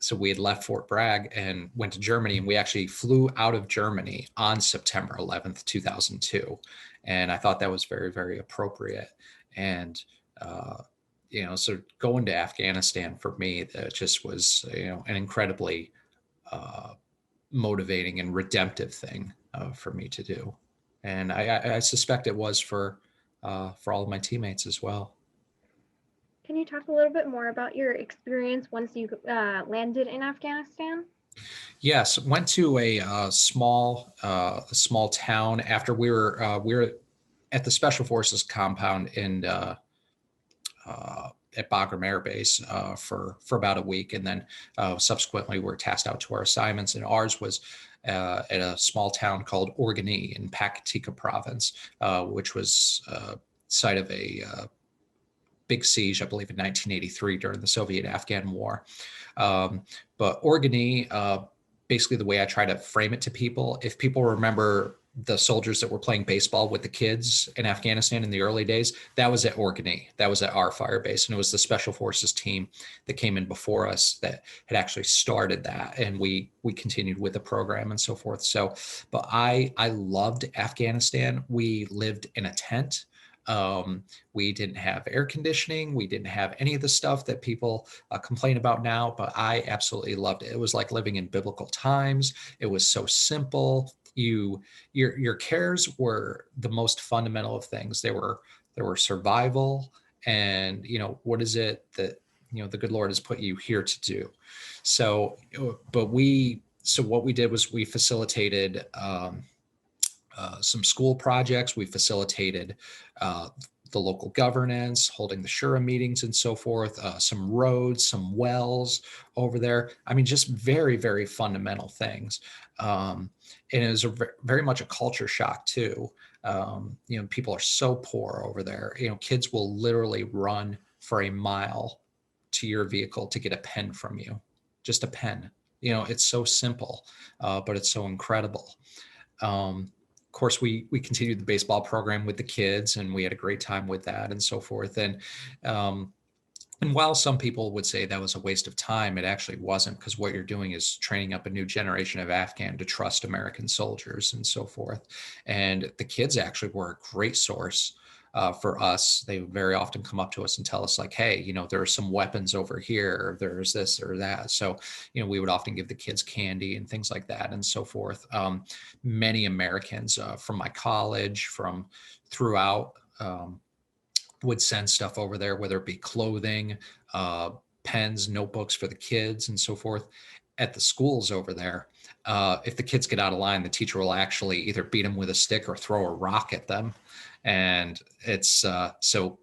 So we had left Fort Bragg and went to Germany, and we actually flew out of Germany on September 11th, 2002. And I thought that was very, very appropriate. And, so going to Afghanistan for me, that just was, an incredibly motivating and redemptive thing for me to do. And I suspect it was for all of my teammates as well. Can you talk a little bit more about your experience once you landed in Afghanistan? Yes, went to a small town after we were at the Special Forces compound in at Bagram Air Base for about a week, and then subsequently we were tasked out to our assignments. And ours was at a small town called Organy in Pakatika Province, which was site of a big siege, I believe, in 1983 during the Soviet-Afghan War. But Organy, basically the way I try to frame it to people, if people remember the soldiers that were playing baseball with the kids in Afghanistan in the early days, that was at Organy. That was at our fire base. And it was the Special Forces team that came in before us that had actually started that. And we continued with the program and so forth. So, but I loved Afghanistan. We lived in a tent. We didn't have air conditioning. We didn't have any of the stuff that people complain about now, but I absolutely loved it. It was like living in biblical times. It was so simple. Your cares were the most fundamental of things. There were survival, and what is it that the good Lord has put you here to do. So, so what we did was we facilitated some school projects. We facilitated the local governance, holding the Shura meetings and so forth, some roads, some wells over there. I mean, just very, very fundamental things. And it was very much a culture shock too. People are so poor over there. Kids will literally run for a mile to your vehicle to get a pen from you, just a pen. It's so simple, but it's so incredible. Of course, we continued the baseball program with the kids, and we had a great time with that and so forth. And while some people would say that was a waste of time, it actually wasn't, because what you're doing is training up a new generation of Afghan to trust American soldiers and so forth. And the kids actually were a great source for us. They would very often come up to us and tell us like, hey, there are some weapons over here, or there's this or that. So, we would often give the kids candy and things like that and so forth. Many Americans from my college, from throughout, would send stuff over there, whether it be clothing, pens, notebooks for the kids and so forth. At the schools over there, if the kids get out of line, the teacher will actually either beat them with a stick or throw a rock at them. And it's so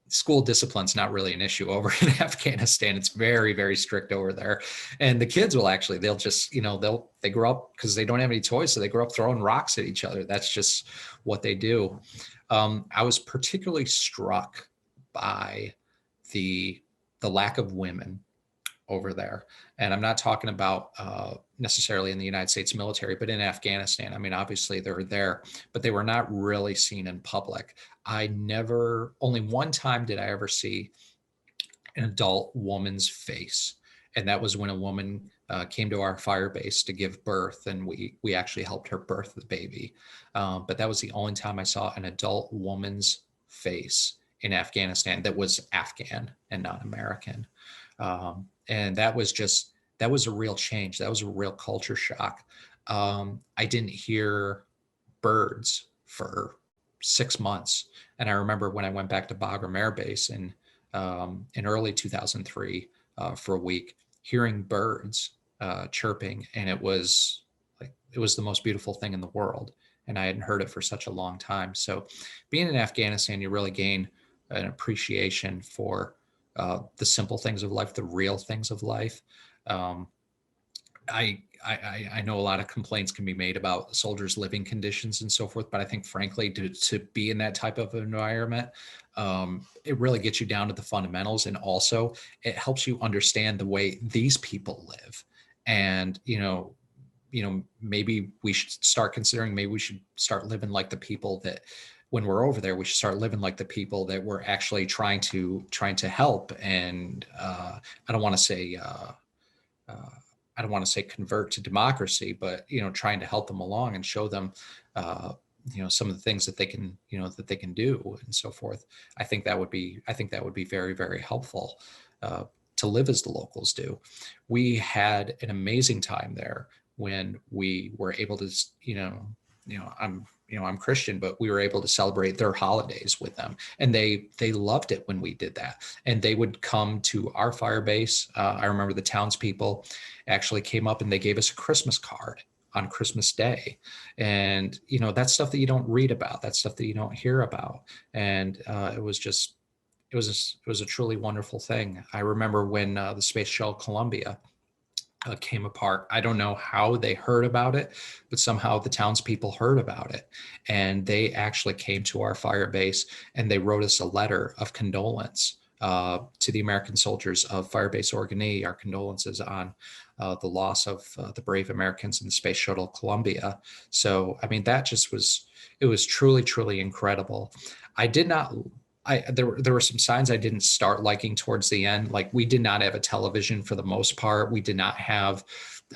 school discipline's not really an issue over in Afghanistan. It's very, very strict over there. And the kids will actually, they'll just, they grow up because they don't have any toys. So they grow up throwing rocks at each other. That's just what they do. I was particularly struck by the lack of women over there. And I'm not talking about necessarily in the United States military, but in Afghanistan. I mean, obviously they were there, but they were not really seen in public. Only one time did I ever see an adult woman's face. And that was when a woman came to our fire base to give birth, and we actually helped her birth the baby. But that was the only time I saw an adult woman's face in Afghanistan that was Afghan and not American. And that was a real change. That was a real culture shock. I didn't hear birds for 6 months. And I remember when I went back to Bagram Air Base in early 2003 for a week, hearing birds chirping, and it was the most beautiful thing in the world. And I hadn't heard it for such a long time. So being in Afghanistan, you really gain an appreciation for the simple things of life, the real things of life. I know a lot of complaints can be made about soldiers' living conditions and so forth, but I think frankly, to be in that type of environment, it really gets you down to the fundamentals. And also it helps you understand the way these people live. And, maybe we should start considering, maybe we should start living like the people that, when we're over there, we should start living like the people that we're actually trying to help. And I don't want to say convert to democracy, but trying to help them along and show them some of the things that they can do and so forth. I think that would be very, very helpful to live as the locals do. We had an amazing time there when we were able to I'm Christian, but we were able to celebrate their holidays with them, and they loved it when we did that. And they would come to our fire base. I remember the townspeople actually came up and they gave us a Christmas card on Christmas Day, and that's stuff that you don't read about. That's stuff that you don't hear about, and it was a truly wonderful thing. I remember when the Space Shuttle Columbia came apart. I don't know how they heard about it, but somehow the townspeople heard about it. And they actually came to our fire base and they wrote us a letter of condolence to the American soldiers of Firebase Orkney, our condolences on the loss of the brave Americans in the Space Shuttle Columbia. So, I mean, it was truly, truly incredible. There were some signs I didn't start liking towards the end. Like, we did not have a television for the most part. We did not have,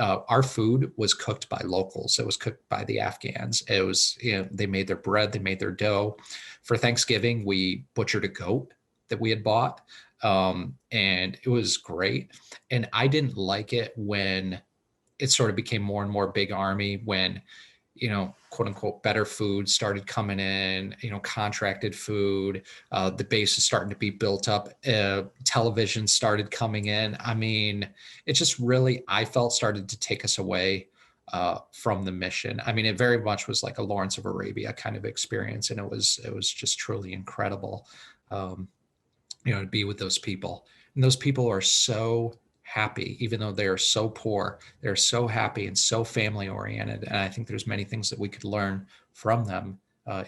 our food was cooked by locals. It was cooked by the Afghans. It was, they made their bread, they made their dough. For Thanksgiving, we butchered a goat that we had bought. And it was great. And I didn't like it when it sort of became more and more big army, when quote unquote, better food started coming in, contracted food, the base is starting to be built up, television started coming in. I mean, it just really, I felt, started to take us away from the mission. I mean, it very much was like a Lawrence of Arabia kind of experience. And it was just truly incredible, to be with those people. And those people are so happy, even though they are so poor. They're so happy and so family oriented. And I think there's many things that we could learn from them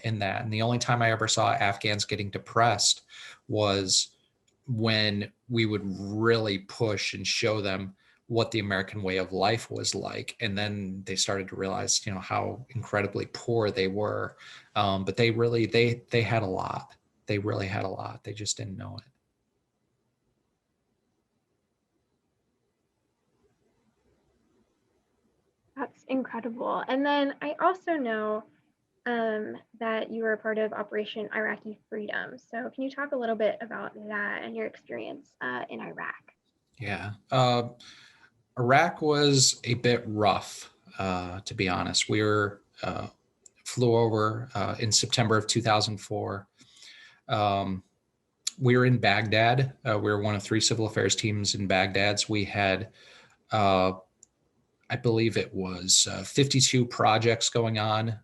in that. And the only time I ever saw Afghans getting depressed was when we would really push and show them what the American way of life was like. And then they started to realize, how incredibly poor they were. But they really, they had a lot. They really had a lot. They just didn't know it. That's incredible. And then I also know that you were a part of Operation Iraqi Freedom. So can you talk a little bit about that and your experience in Iraq? Yeah. Iraq was a bit rough, to be honest. We flew over in September of 2004. We were in Baghdad. We were one of 3 civil affairs teams in Baghdad. So we had, I believe it was 52 projects going on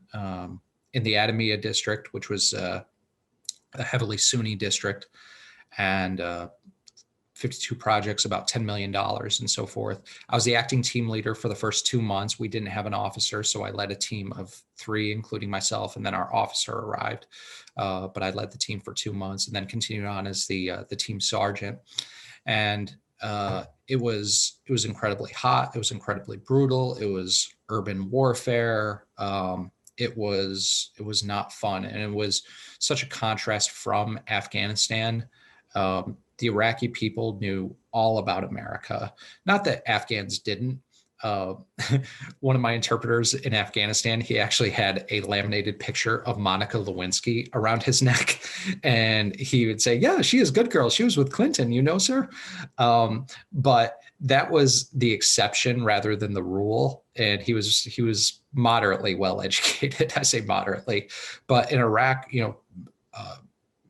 in the Adamiyah district, which was a heavily Sunni district, and 52 projects, about $10 million and so forth. I was the acting team leader for the first 2 months. We didn't have an officer, so I led a team of 3, including myself, and then our officer arrived. But I led the team for 2 months and then continued on as the team sergeant. And it was incredibly hot. It was incredibly brutal. It was urban warfare. It was not fun. And it was such a contrast from Afghanistan. The Iraqi people knew all about America. Not that Afghans didn't. One of my interpreters in Afghanistan, he actually had a laminated picture of Monica Lewinsky around his neck. And he would say, yeah, she is a good girl. She was with Clinton, sir. But that was the exception rather than the rule. And he was moderately well educated. I say moderately, but in Iraq,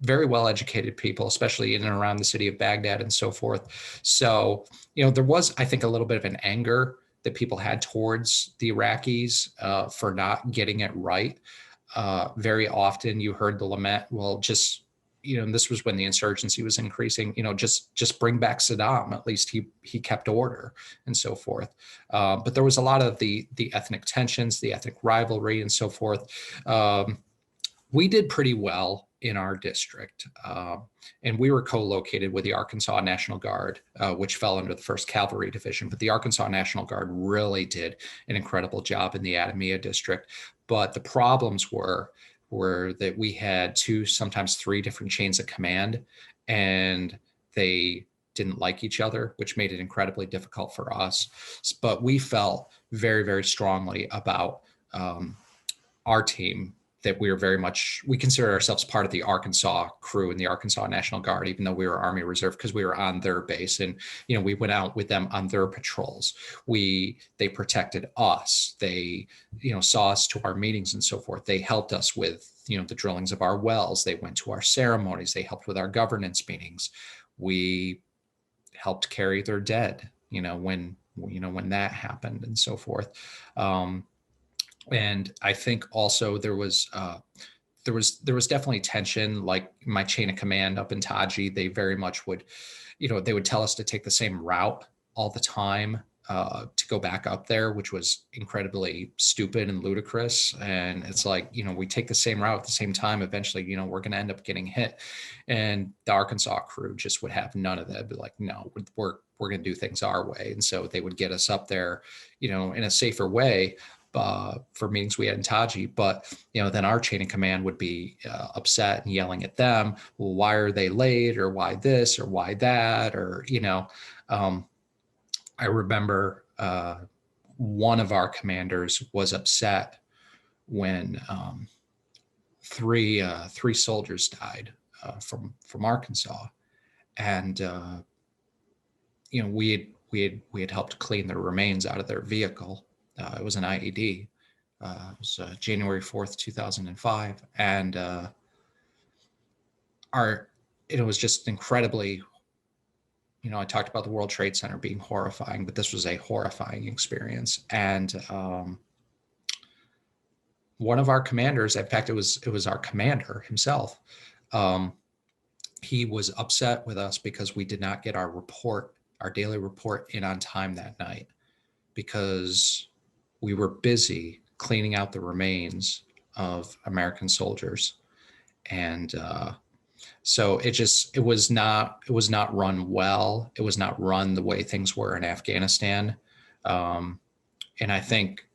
very well-educated people, especially in and around the city of Baghdad and so forth. So, there was, I think, a little bit of an anger that people had towards the Iraqis for not getting it right. Very often you heard the lament, well, just, and this was when the insurgency was increasing, just bring back Saddam. At least he kept order and so forth. But there was a lot of the ethnic tensions, the ethnic rivalry and so forth. We did pretty well in our district. And we were co-located with the Arkansas National Guard, which fell under the 1st Cavalry Division. But the Arkansas National Guard really did an incredible job in the Adamiyah district. But the problems were that we had 2, sometimes 3 different chains of command, and they didn't like each other, which made it incredibly difficult for us. But we felt very, very strongly about our team that we consider ourselves part of the Arkansas crew in the Arkansas National Guard, even though we were Army Reserve, because we were on their base, and we went out with them on their patrols. They protected us. They saw us to our meetings and so forth. They helped us with the drillings of our wells. They went to our ceremonies. They helped with our governance meetings. We helped carry their dead, when that happened and so forth. And I think also there was definitely tension, like my chain of command up in Taji. They very much would, they would tell us to take the same route all the time, to go back up there, which was incredibly stupid and ludicrous. And it's like, we take the same route at the same time. Eventually, we're going to end up getting hit. And the Arkansas crew just would have none of that. Be like, no, we're going to do things our way. And so they would get us up there, in a safer way, for meetings we had in Taji. But then our chain of command would be upset and yelling at them. Well, why are they late, or why this, or why that, or I remember one of our commanders was upset when three soldiers died from Arkansas, and we had helped clean the remains out of their vehicle. It was an IED. It was January 4th, 2005. And it was just incredibly, I talked about the World Trade Center being horrifying, but this was a horrifying experience. And one of our commanders, in fact, it was our commander himself. He was upset with us because we did not get our daily report in on time that night, because we were busy cleaning out the remains of American soldiers. And so it was not run well. It was not run the way things were in Afghanistan. And I think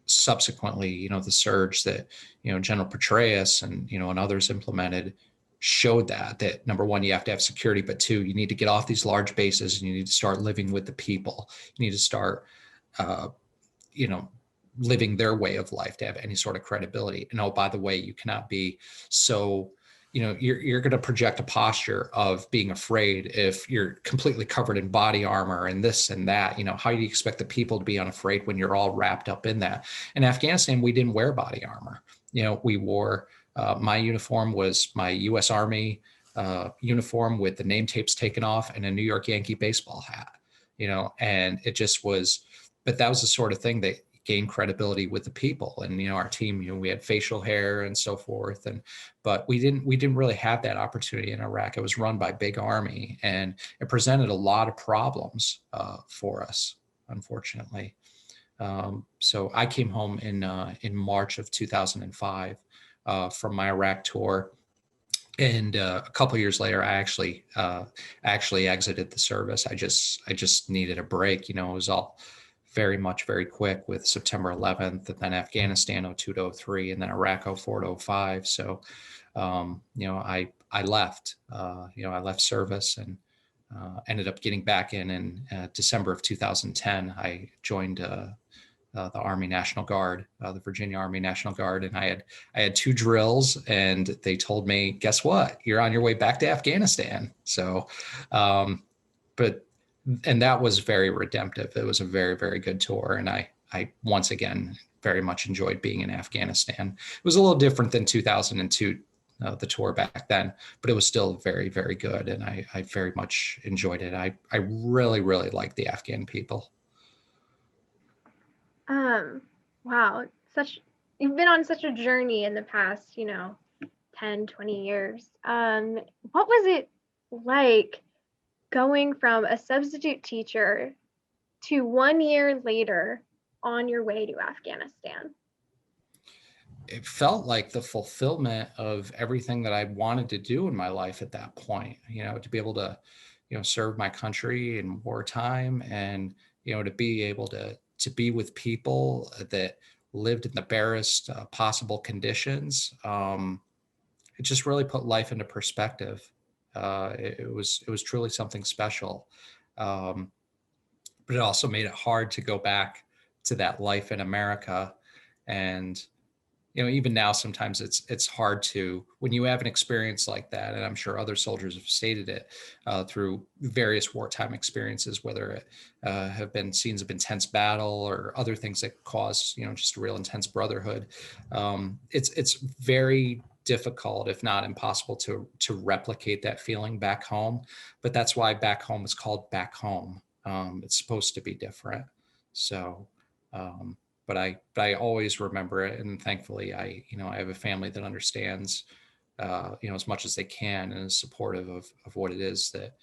subsequently, the surge that, General Petraeus and others implemented showed that number one, you have to have security, but two, you need to get off these large bases and you need to start living with the people. You need to start, living their way of life to have any sort of credibility. And oh, by the way, you cannot be so, you're going to project a posture of being afraid if you're completely covered in body armor and this and that. How do you expect the people to be unafraid when you're all wrapped up in that? In Afghanistan, we didn't wear body armor. We wore, my uniform was my U.S. Army uniform with the name tapes taken off and a New York Yankee baseball hat, and it just was, but that was the sort of thing that gained credibility with the people. And our team, we had facial hair and so forth, but we didn't really have that opportunity in Iraq. It was run by Big Army, and it presented a lot of problems for us, unfortunately. So I came home in March of 2005 from my Iraq tour. And a couple of years later, I actually exited the service. I just needed a break. It was all very quick, with September 11th, and then Afghanistan 02 to 03, and then Iraq 04 to 05. So, I left. I left service and ended up getting back in December of 2010. I joined the Army National Guard, the Virginia Army National Guard, and I had 2 drills, and they told me, "Guess what? You're on your way back to Afghanistan." So, and that was very redemptive. It was a very, very good tour. And I once again, very much enjoyed being in Afghanistan. It was a little different than 2002, the tour back then, but it was still very, very good. And I very much enjoyed it. I really, really liked the Afghan people. Wow. You've been on such a journey in the past, 10, 20 years. What was it like going from a substitute teacher to 1 year later on your way to Afghanistan? It felt like the fulfillment of everything that I wanted to do in my life at that point, to be able to, serve my country in wartime, and, to be able to be with people that lived in the barest possible conditions. It just really put life into perspective. It was truly something special, but it also made it hard to go back to that life in America. And even now, sometimes it's hard to, when you have an experience like that, and I'm sure other soldiers have stated it through various wartime experiences, whether it have been scenes of intense battle or other things that cause, just a real intense brotherhood. It's very difficult, if not impossible, to replicate that feeling back home. But that's why back home is called back home. It's supposed to be different. So, but I always remember it, and thankfully, I have a family that understands, as much as they can, and is supportive of what it is that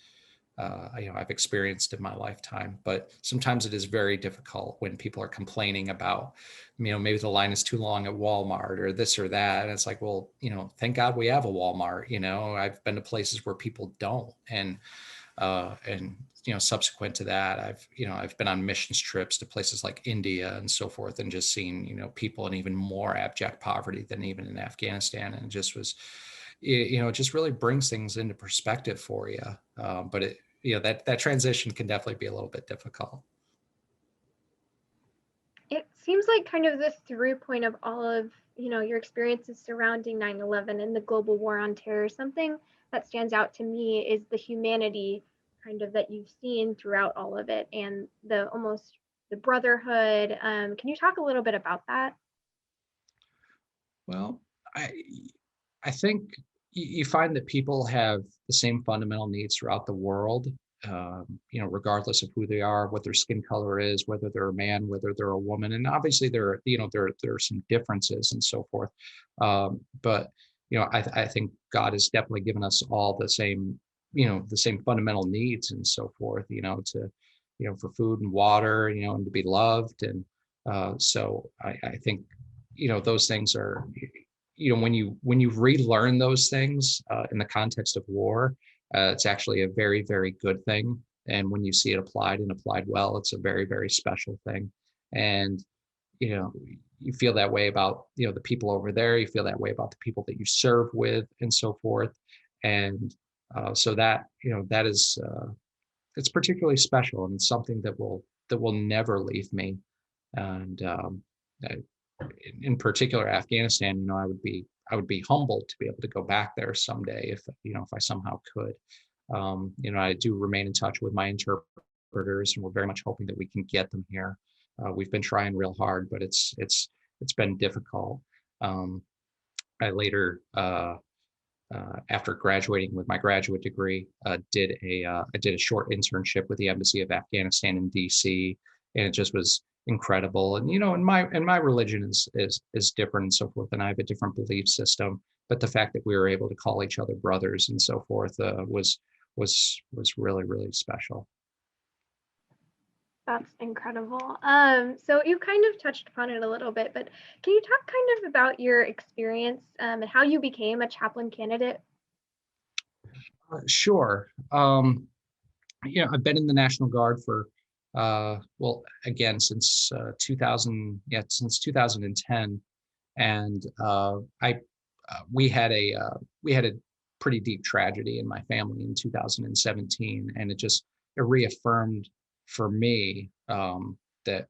I've experienced in my lifetime. But sometimes it is very difficult when people are complaining about, maybe the line is too long at Walmart or this or that, and it's like, well, thank God we have a Walmart. I've been to places where people don't, and subsequent to that, I've been on missions trips to places like India and so forth, and just seen people in even more abject poverty than even in Afghanistan, and it just was, it just really brings things into perspective for you. But that transition can definitely be a little bit difficult. It seems like kind of the through point of all of your experiences surrounding 9/11 and the global war on terror. Something that stands out to me is the humanity kind of that you've seen throughout all of it, and the brotherhood. Can you talk a little bit about that? Well, I think you find that people have the same fundamental needs throughout the world, regardless of who they are, what their skin color is, whether they're a man, whether they're a woman, and obviously there are some differences and so forth. But I think God has definitely given us all the same, the same fundamental needs and so forth. For food and water, and to be loved, and so I think those things are, when you relearn those things in the context of war, it's actually a very, very good thing. And when you see it applied and applied well, it's a very, very special thing. And you feel that way about the people over there. You feel that way about the people that you serve with, and so forth. And so that is it's particularly special, and it's something that will never leave me. And in particular, Afghanistan, I would be humbled to be able to go back there someday if I somehow could. I do remain in touch with my interpreters, and we're very much hoping that we can get them here. We've been trying real hard, but it's been difficult. I later, after graduating with my graduate degree, I did a short internship with the Embassy of Afghanistan in DC, and it just was incredible. And and my religion is different and so forth, and I have a different belief system. But the fact that we were able to call each other brothers and so forth was really, really special. That's incredible. So you kind of touched upon it a little bit, but can you talk kind of about your experience and how you became a chaplain candidate? Sure. I've been in the National Guard for well, again, since 2010, and we had a pretty deep tragedy in my family in 2017, and it reaffirmed for me that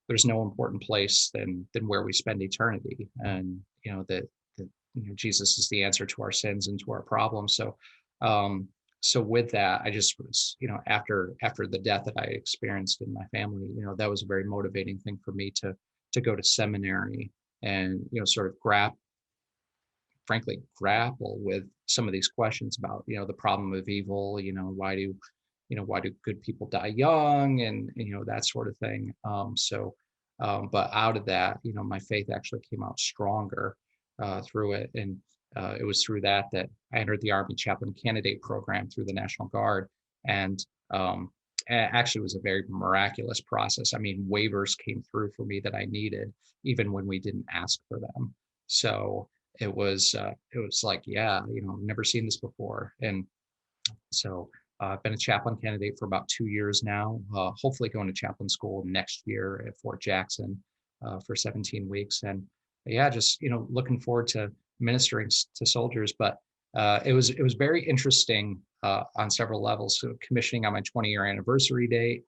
there's no important place than where we spend eternity, and that Jesus is the answer to our sins and to our problems. So with that, I just was, after the death that I experienced in my family, that was a very motivating thing for me to go to seminary and sort of grapple with some of these questions about the problem of evil. Why do good people die young, and that sort of thing. But out of that, my faith actually came out stronger through it, and it was through that I entered the Army Chaplain Candidate Program through the National Guard, and actually it was a very miraculous process. I mean, waivers came through for me that I needed, even when we didn't ask for them. So it was like, yeah, never seen this before, and so I've been a chaplain candidate for about 2 years now. Hopefully, going to chaplain school next year at Fort Jackson for 17 weeks, and yeah, just looking forward to ministering to soldiers. But it was very interesting on several levels. So commissioning on my 20-year anniversary date,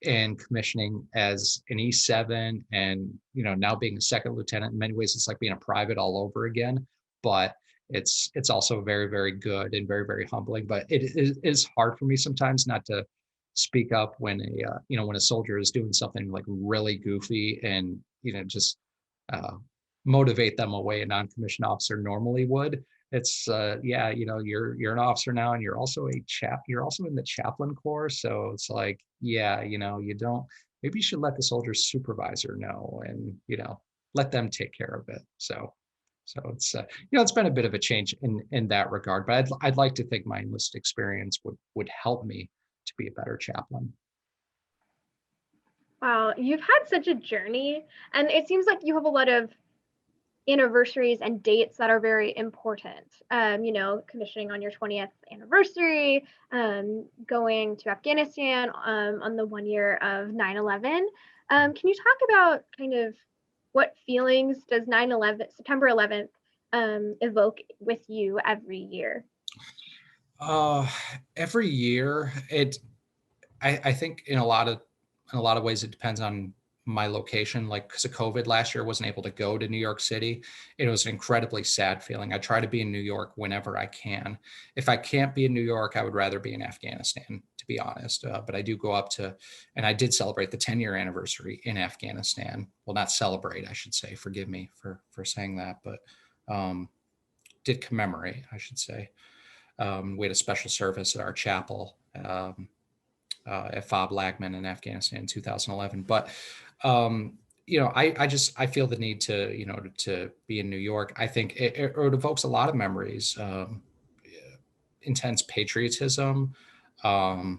and commissioning as an E7 and, now being a second lieutenant. In many ways, it's like being a private all over again, but it's also very, very good and very, very humbling. But it is hard for me sometimes not to speak up when when a soldier is doing something like really goofy and, just uh, motivate them a way a non-commissioned officer normally would. It's you're an officer now, and you're also you're also in the chaplain corps. So it's like, you don't, maybe you should let the soldier's supervisor know, and, let them take care of it. So it's it's been a bit of a change in that regard, but I'd like to think my enlisted experience would help me to be a better chaplain. Wow, you've had such a journey, and it seems like you have a lot of anniversaries and dates that are very important. Commissioning on your 20th anniversary, going to Afghanistan on the 1 year of 9/11. Can you talk about kind of what feelings does 9/11, September 11th, evoke with you every year? Uh, every year, I think in a lot of ways it depends on my location. Like, because of COVID last year, I wasn't able to go to New York City. It was an incredibly sad feeling. I try to be in New York whenever I can. If I can't be in New York, I would rather be in Afghanistan, to be honest. But I do go up to, and I did celebrate the 10-year anniversary in Afghanistan. Well, not celebrate, I should say. Forgive me for saying that, but did commemorate, I should say. We had a special service at our chapel at Fob Lagman in Afghanistan in 2011. But I feel the need to be in New York. I think it evokes a lot of memories, intense patriotism. I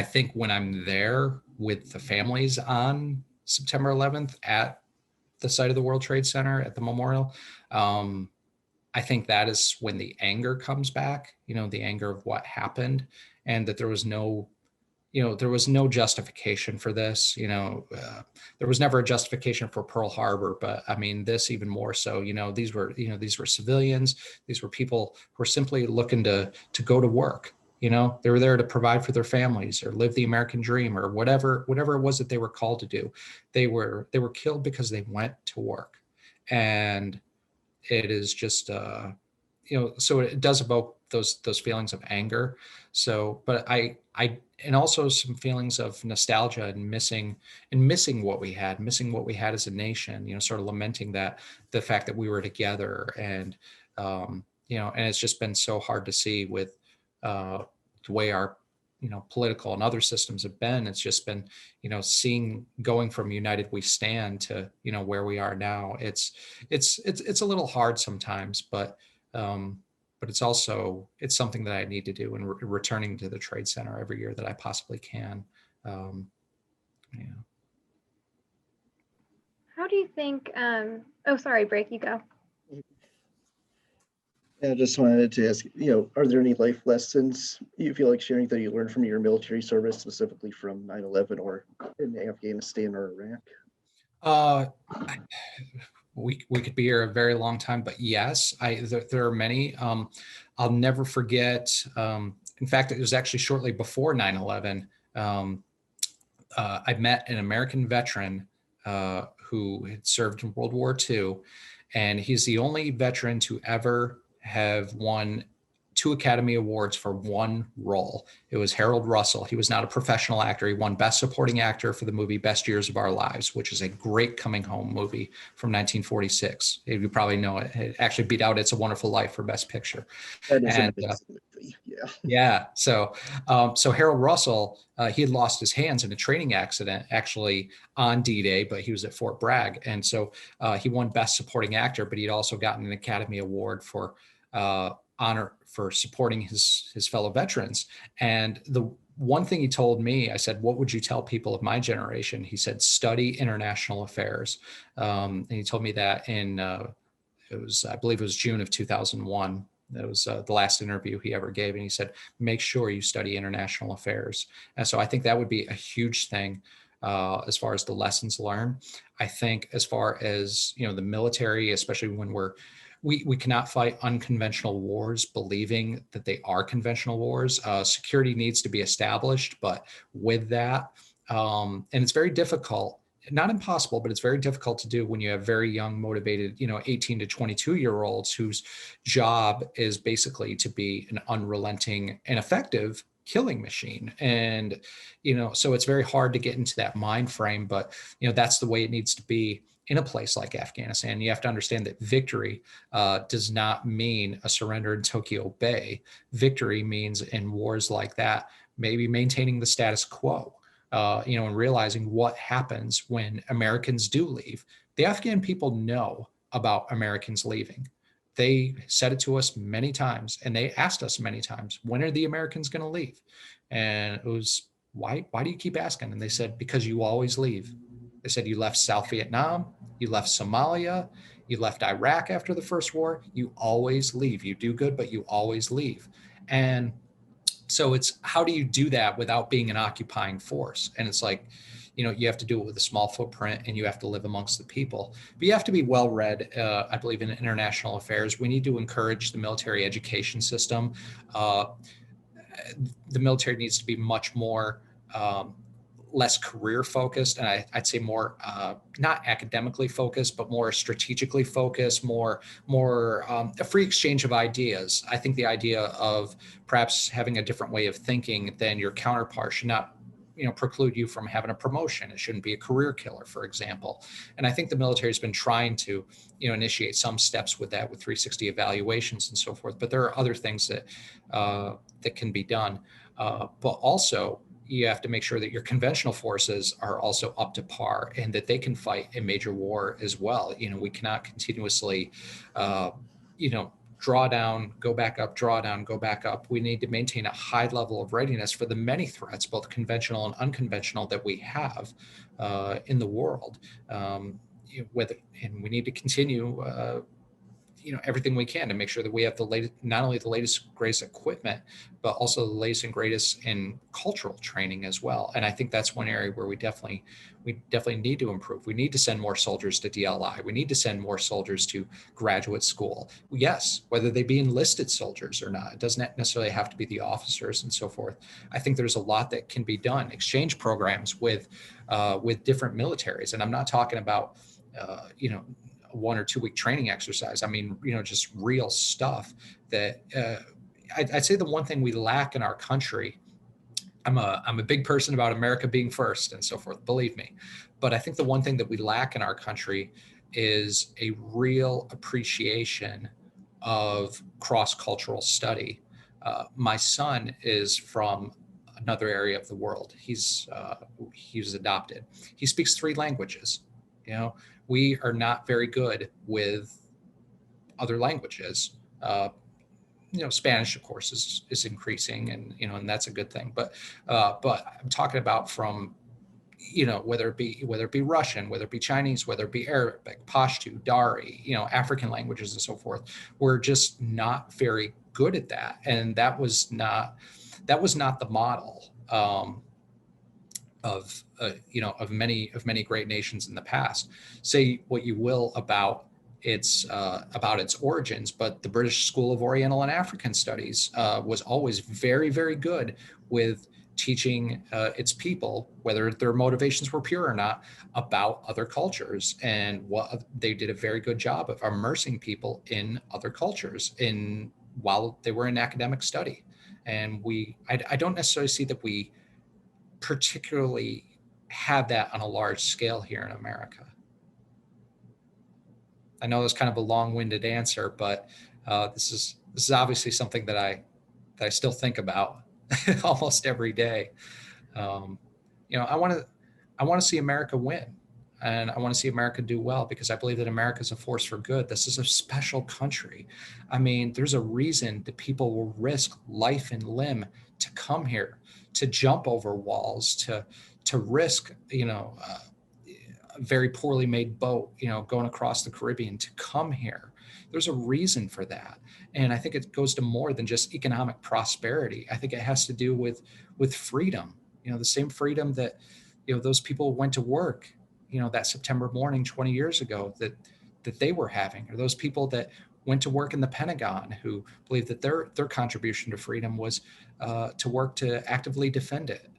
think when I'm there with the families on September 11th at the site of the World Trade Center at the memorial, I think that is when the anger comes back, the anger of what happened, and that there was no justification for this. There was never a justification for Pearl Harbor, but I mean, this even more so. These were civilians. These were people who were simply looking to go to work. They were there to provide for their families or live the American dream or whatever it was that they were called to do. They were killed because they went to work, and it is just so it does evoke those feelings of anger. So, but I and also some feelings of nostalgia and missing what we had as a nation, sort of lamenting that the fact that we were together, and and it's just been so hard to see with the way our political and other systems have been. It's just been, seeing going from United We Stand to, where we are now. It's a little hard sometimes, but it's something that I need to do, and returning to the Trade Center every year that I possibly can. Yeah. How do you think, oh, sorry, Break, you go. I just wanted to ask, are there any life lessons you feel like sharing that you learned from your military service, specifically from 9/11 or in Afghanistan or Iraq? We could be here a very long time, but yes, there are many. I'll never forget. In fact, it was actually shortly before 9/11. I met an American veteran who had served in World War II, and he's the only veteran to ever have won 2 Academy Awards for one role. It was Harold Russell. He was not a professional actor. He won Best Supporting Actor for the movie Best Years of Our Lives, which is a great coming home movie from 1946. You probably know it. It actually beat out It's a Wonderful Life for Best Picture. That is an amazing movie. Yeah. Yeah. So Harold Russell, he had lost his hands in a training accident actually on D-Day, but he was at Fort Bragg. And so he won Best Supporting Actor, but he'd also gotten an Academy Award for honor for supporting his fellow veterans. And the one thing he told me, I said, what would you tell people of my generation? He said, study international affairs. And he told me that in, I believe it was June of 2001. That was the last interview he ever gave. And he said, make sure you study international affairs. And so I think that would be a huge thing as far as the lessons learned. I think as far as, the military, especially when we're We cannot fight unconventional wars believing that they are conventional wars. Security needs to be established, but with that, and it's very difficult, not impossible, but it's very difficult to do when you have very young, motivated, 18 to 22-year-olds whose job is basically to be an unrelenting and effective killing machine. And, so it's very hard to get into that mind frame, but, that's the way it needs to be in a place like Afghanistan. You have to understand that victory does not mean a surrender in Tokyo Bay. Victory means in wars like that, maybe maintaining the status quo, and realizing what happens when Americans do leave. The Afghan people know about Americans leaving. They said it to us many times, and they asked us many times, when are the Americans going to leave? And it was, why do you keep asking? And they said, because you always leave. They said, you left South Vietnam, you left Somalia, you left Iraq after the first war. You always leave. You do good, but you always leave. And so it's, how do you do that without being an occupying force? And it's like, you have to do it with a small footprint, and you have to live amongst the people. But you have to be well read. I believe in international affairs, we need to encourage the military education system. The military needs to be much more less career focused, and I'd say more not academically focused, but more strategically focused, more a free exchange of ideas. I think the idea of perhaps having a different way of thinking than your counterpart should not preclude you from having a promotion. It shouldn't be a career killer, for example. And I think the military has been trying to initiate some steps with that, with 360 evaluations and so forth. But there are other things that that can be done. But also, you have to make sure that your conventional forces are also up to par and that they can fight a major war as well. We cannot continuously, draw down, go back up, draw down, go back up. We need to maintain a high level of readiness for the many threats, both conventional and unconventional, that we have in the world. And we need to continue everything we can to make sure that we have the latest, not only the latest greatest equipment, but also the latest and greatest in cultural training as well. And I think that's one area where we definitely need to improve. We need to send more soldiers to DLI. We need to send more soldiers to graduate school. Yes, whether they be enlisted soldiers or not. It doesn't necessarily have to be the officers and so forth. I think there's a lot that can be done. Exchange programs with different militaries. And I'm not talking about, 1 or 2 week training exercise. I mean, just real stuff that I'd say the one thing we lack in our country. I'm a big person about America being first and so forth, believe me. But I think the one thing that we lack in our country is a real appreciation of cross-cultural study. My son is from another area of the world. He was adopted. He speaks 3 languages. We are not very good with other languages. Spanish, of course, is increasing, and that's a good thing. But I'm talking about from, whether it be Russian, whether it be Chinese, whether it be Arabic, Pashto, Dari, African languages and so forth. We're just not very good at that, and that was not the model. Of many great nations in the past. Say what you will about its origins, but the British School of Oriental and African Studies was always very, very good with teaching its people, whether their motivations were pure or not, about other cultures, and what they did a very good job of immersing people in other cultures while they were in academic study. And I don't necessarily see that we particularly have that on a large scale here in America. I know that's kind of a long-winded answer, but this is obviously something that I still think about almost every day. I want to see America win, and I want to see America do well, because I believe that America is a force for good. This is a special country. I mean, there's a reason that people will risk life and limb to come here, to jump over walls, to risk, a very poorly made boat, going across the Caribbean to come here. There's a reason for that. And I think it goes to more than just economic prosperity. I think it has to do with freedom, the same freedom that, those people went to work, that September morning 20 years ago that they were having, or those people that went to work in the Pentagon, who believed that their contribution to freedom was to work to actively defend it.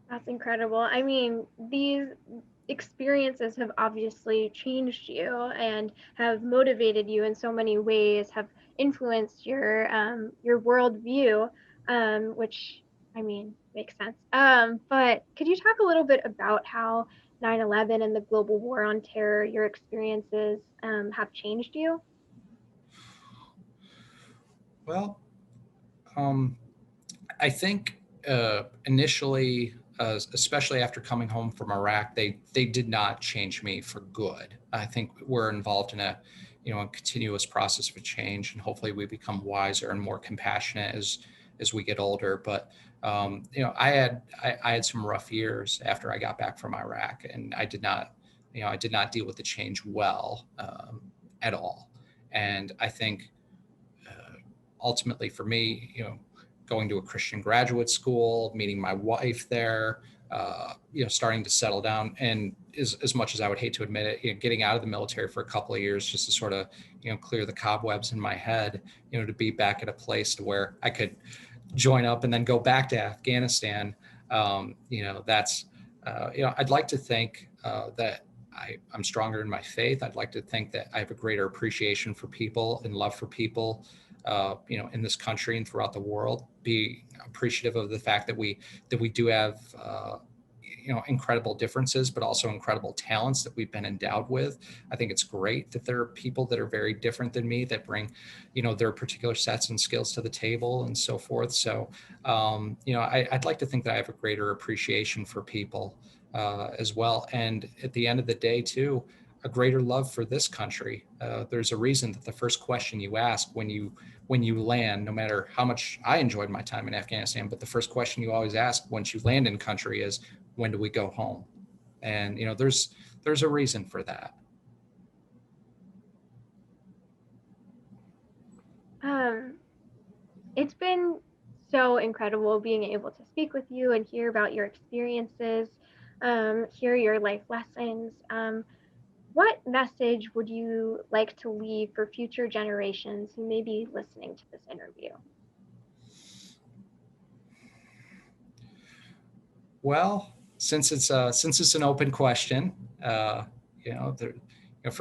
That's incredible. I mean, these experiences have obviously changed you and have motivated you in so many ways, have influenced your worldview, which I mean makes sense. But could you talk a little bit about how 9/11 and the global war on terror, your experiences, have changed you? Well, I think initially, especially after coming home from Iraq, they did not change me for good. I think we're involved in a a continuous process of change, and hopefully we become wiser and more compassionate as we get older. But I had some rough years after I got back from Iraq, and I did not deal with the change well at all. And I think ultimately for me, going to a Christian graduate school, meeting my wife there, starting to settle down, and as much as I would hate to admit it, getting out of the military for a couple of years just to sort of, clear the cobwebs in my head, to be back at a place to where I could join up and then go back to Afghanistan. That's, I'd like to think that I'm stronger in my faith. I'd like to think that I have a greater appreciation for people and love for people, in this country and throughout the world. Be appreciative of the fact that we do have, incredible differences, but also incredible talents that we've been endowed with. I think it's great that there are people that are very different than me that bring, their particular sets and skills to the table and so forth. So, I'd like to think that I have a greater appreciation for people as well. And at the end of the day, too, a greater love for this country. There's a reason that the first question you ask when you land, no matter how much I enjoyed my time in Afghanistan, but the first question you always ask once you land in country is, when do we go home? And there's a reason for that. It's been so incredible being able to speak with you and hear about your experiences, hear your life lessons. What message would you like to leave for future generations who may be listening to this interview? Well, since it's an open question, for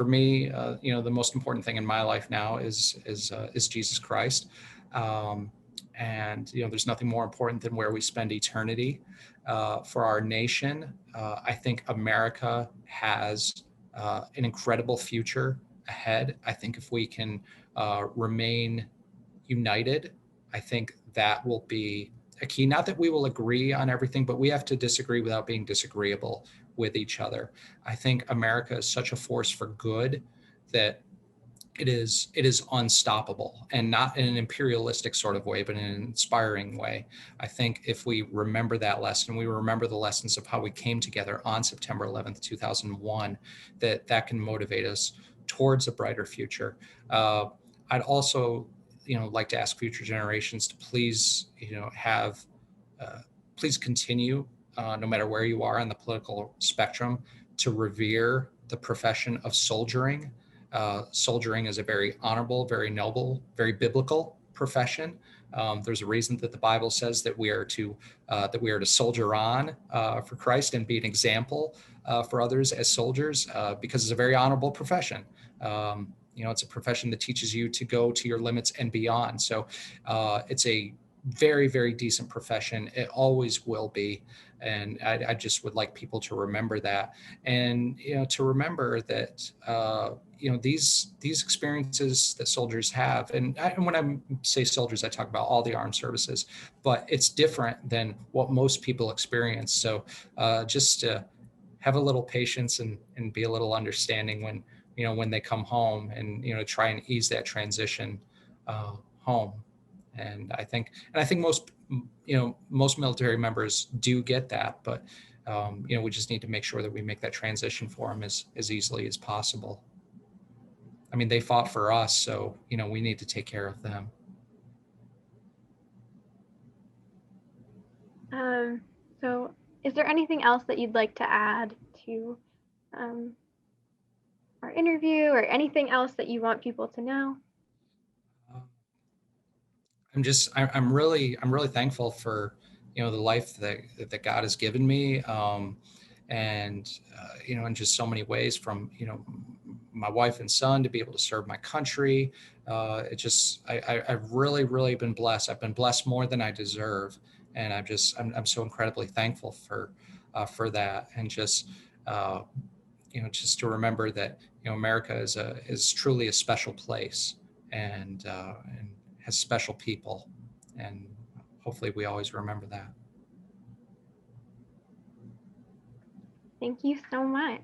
me, the most important thing in my life now is Jesus Christ, and there's nothing more important than where we spend eternity. For our nation, I think America has an incredible future ahead. I think if we can remain united, I think that will be a key. Not that we will agree on everything, but we have to disagree without being disagreeable with each other. I think America is such a force for good that it is unstoppable, and not in an imperialistic sort of way, but in an inspiring way. I think if we remember that lesson, we remember the lessons of how we came together on September 11th, 2001, that can motivate us towards a brighter future. I'd also, like to ask future generations to please, please continue, no matter where you are on the political spectrum, to revere the profession of soldiering. Soldiering is a very honorable, very noble, very biblical profession. There's a reason that the Bible says that we are to soldier on for Christ and be an example for others as soldiers, because it's a very honorable profession. It's a profession that teaches you to go to your limits and beyond. So it's a very, very decent profession. It always will be. And I just would like people to remember that, and to remember that these experiences that soldiers have, and when I say soldiers, I talk about all the armed services, but it's different than what most people experience. So just to have a little patience and be a little understanding when they come home, and try and ease that transition home. And I think most military members do get that, but we just need to make sure that we make that transition for them as easily as possible. I mean, they fought for us, so we need to take care of them. So is there anything else that you'd like to add to our interview or anything else that you want people to know? I'm really thankful for, you know, the life that God has given me. And, you know, in just so many ways, from, you know, my wife and son to be able to serve my country. I've really been blessed. I've been blessed more than I deserve. And I'm so incredibly thankful for that. And just, you know, just to remember that, you know, America is truly a special place, and has special people, and hopefully we always remember that. Thank you so much.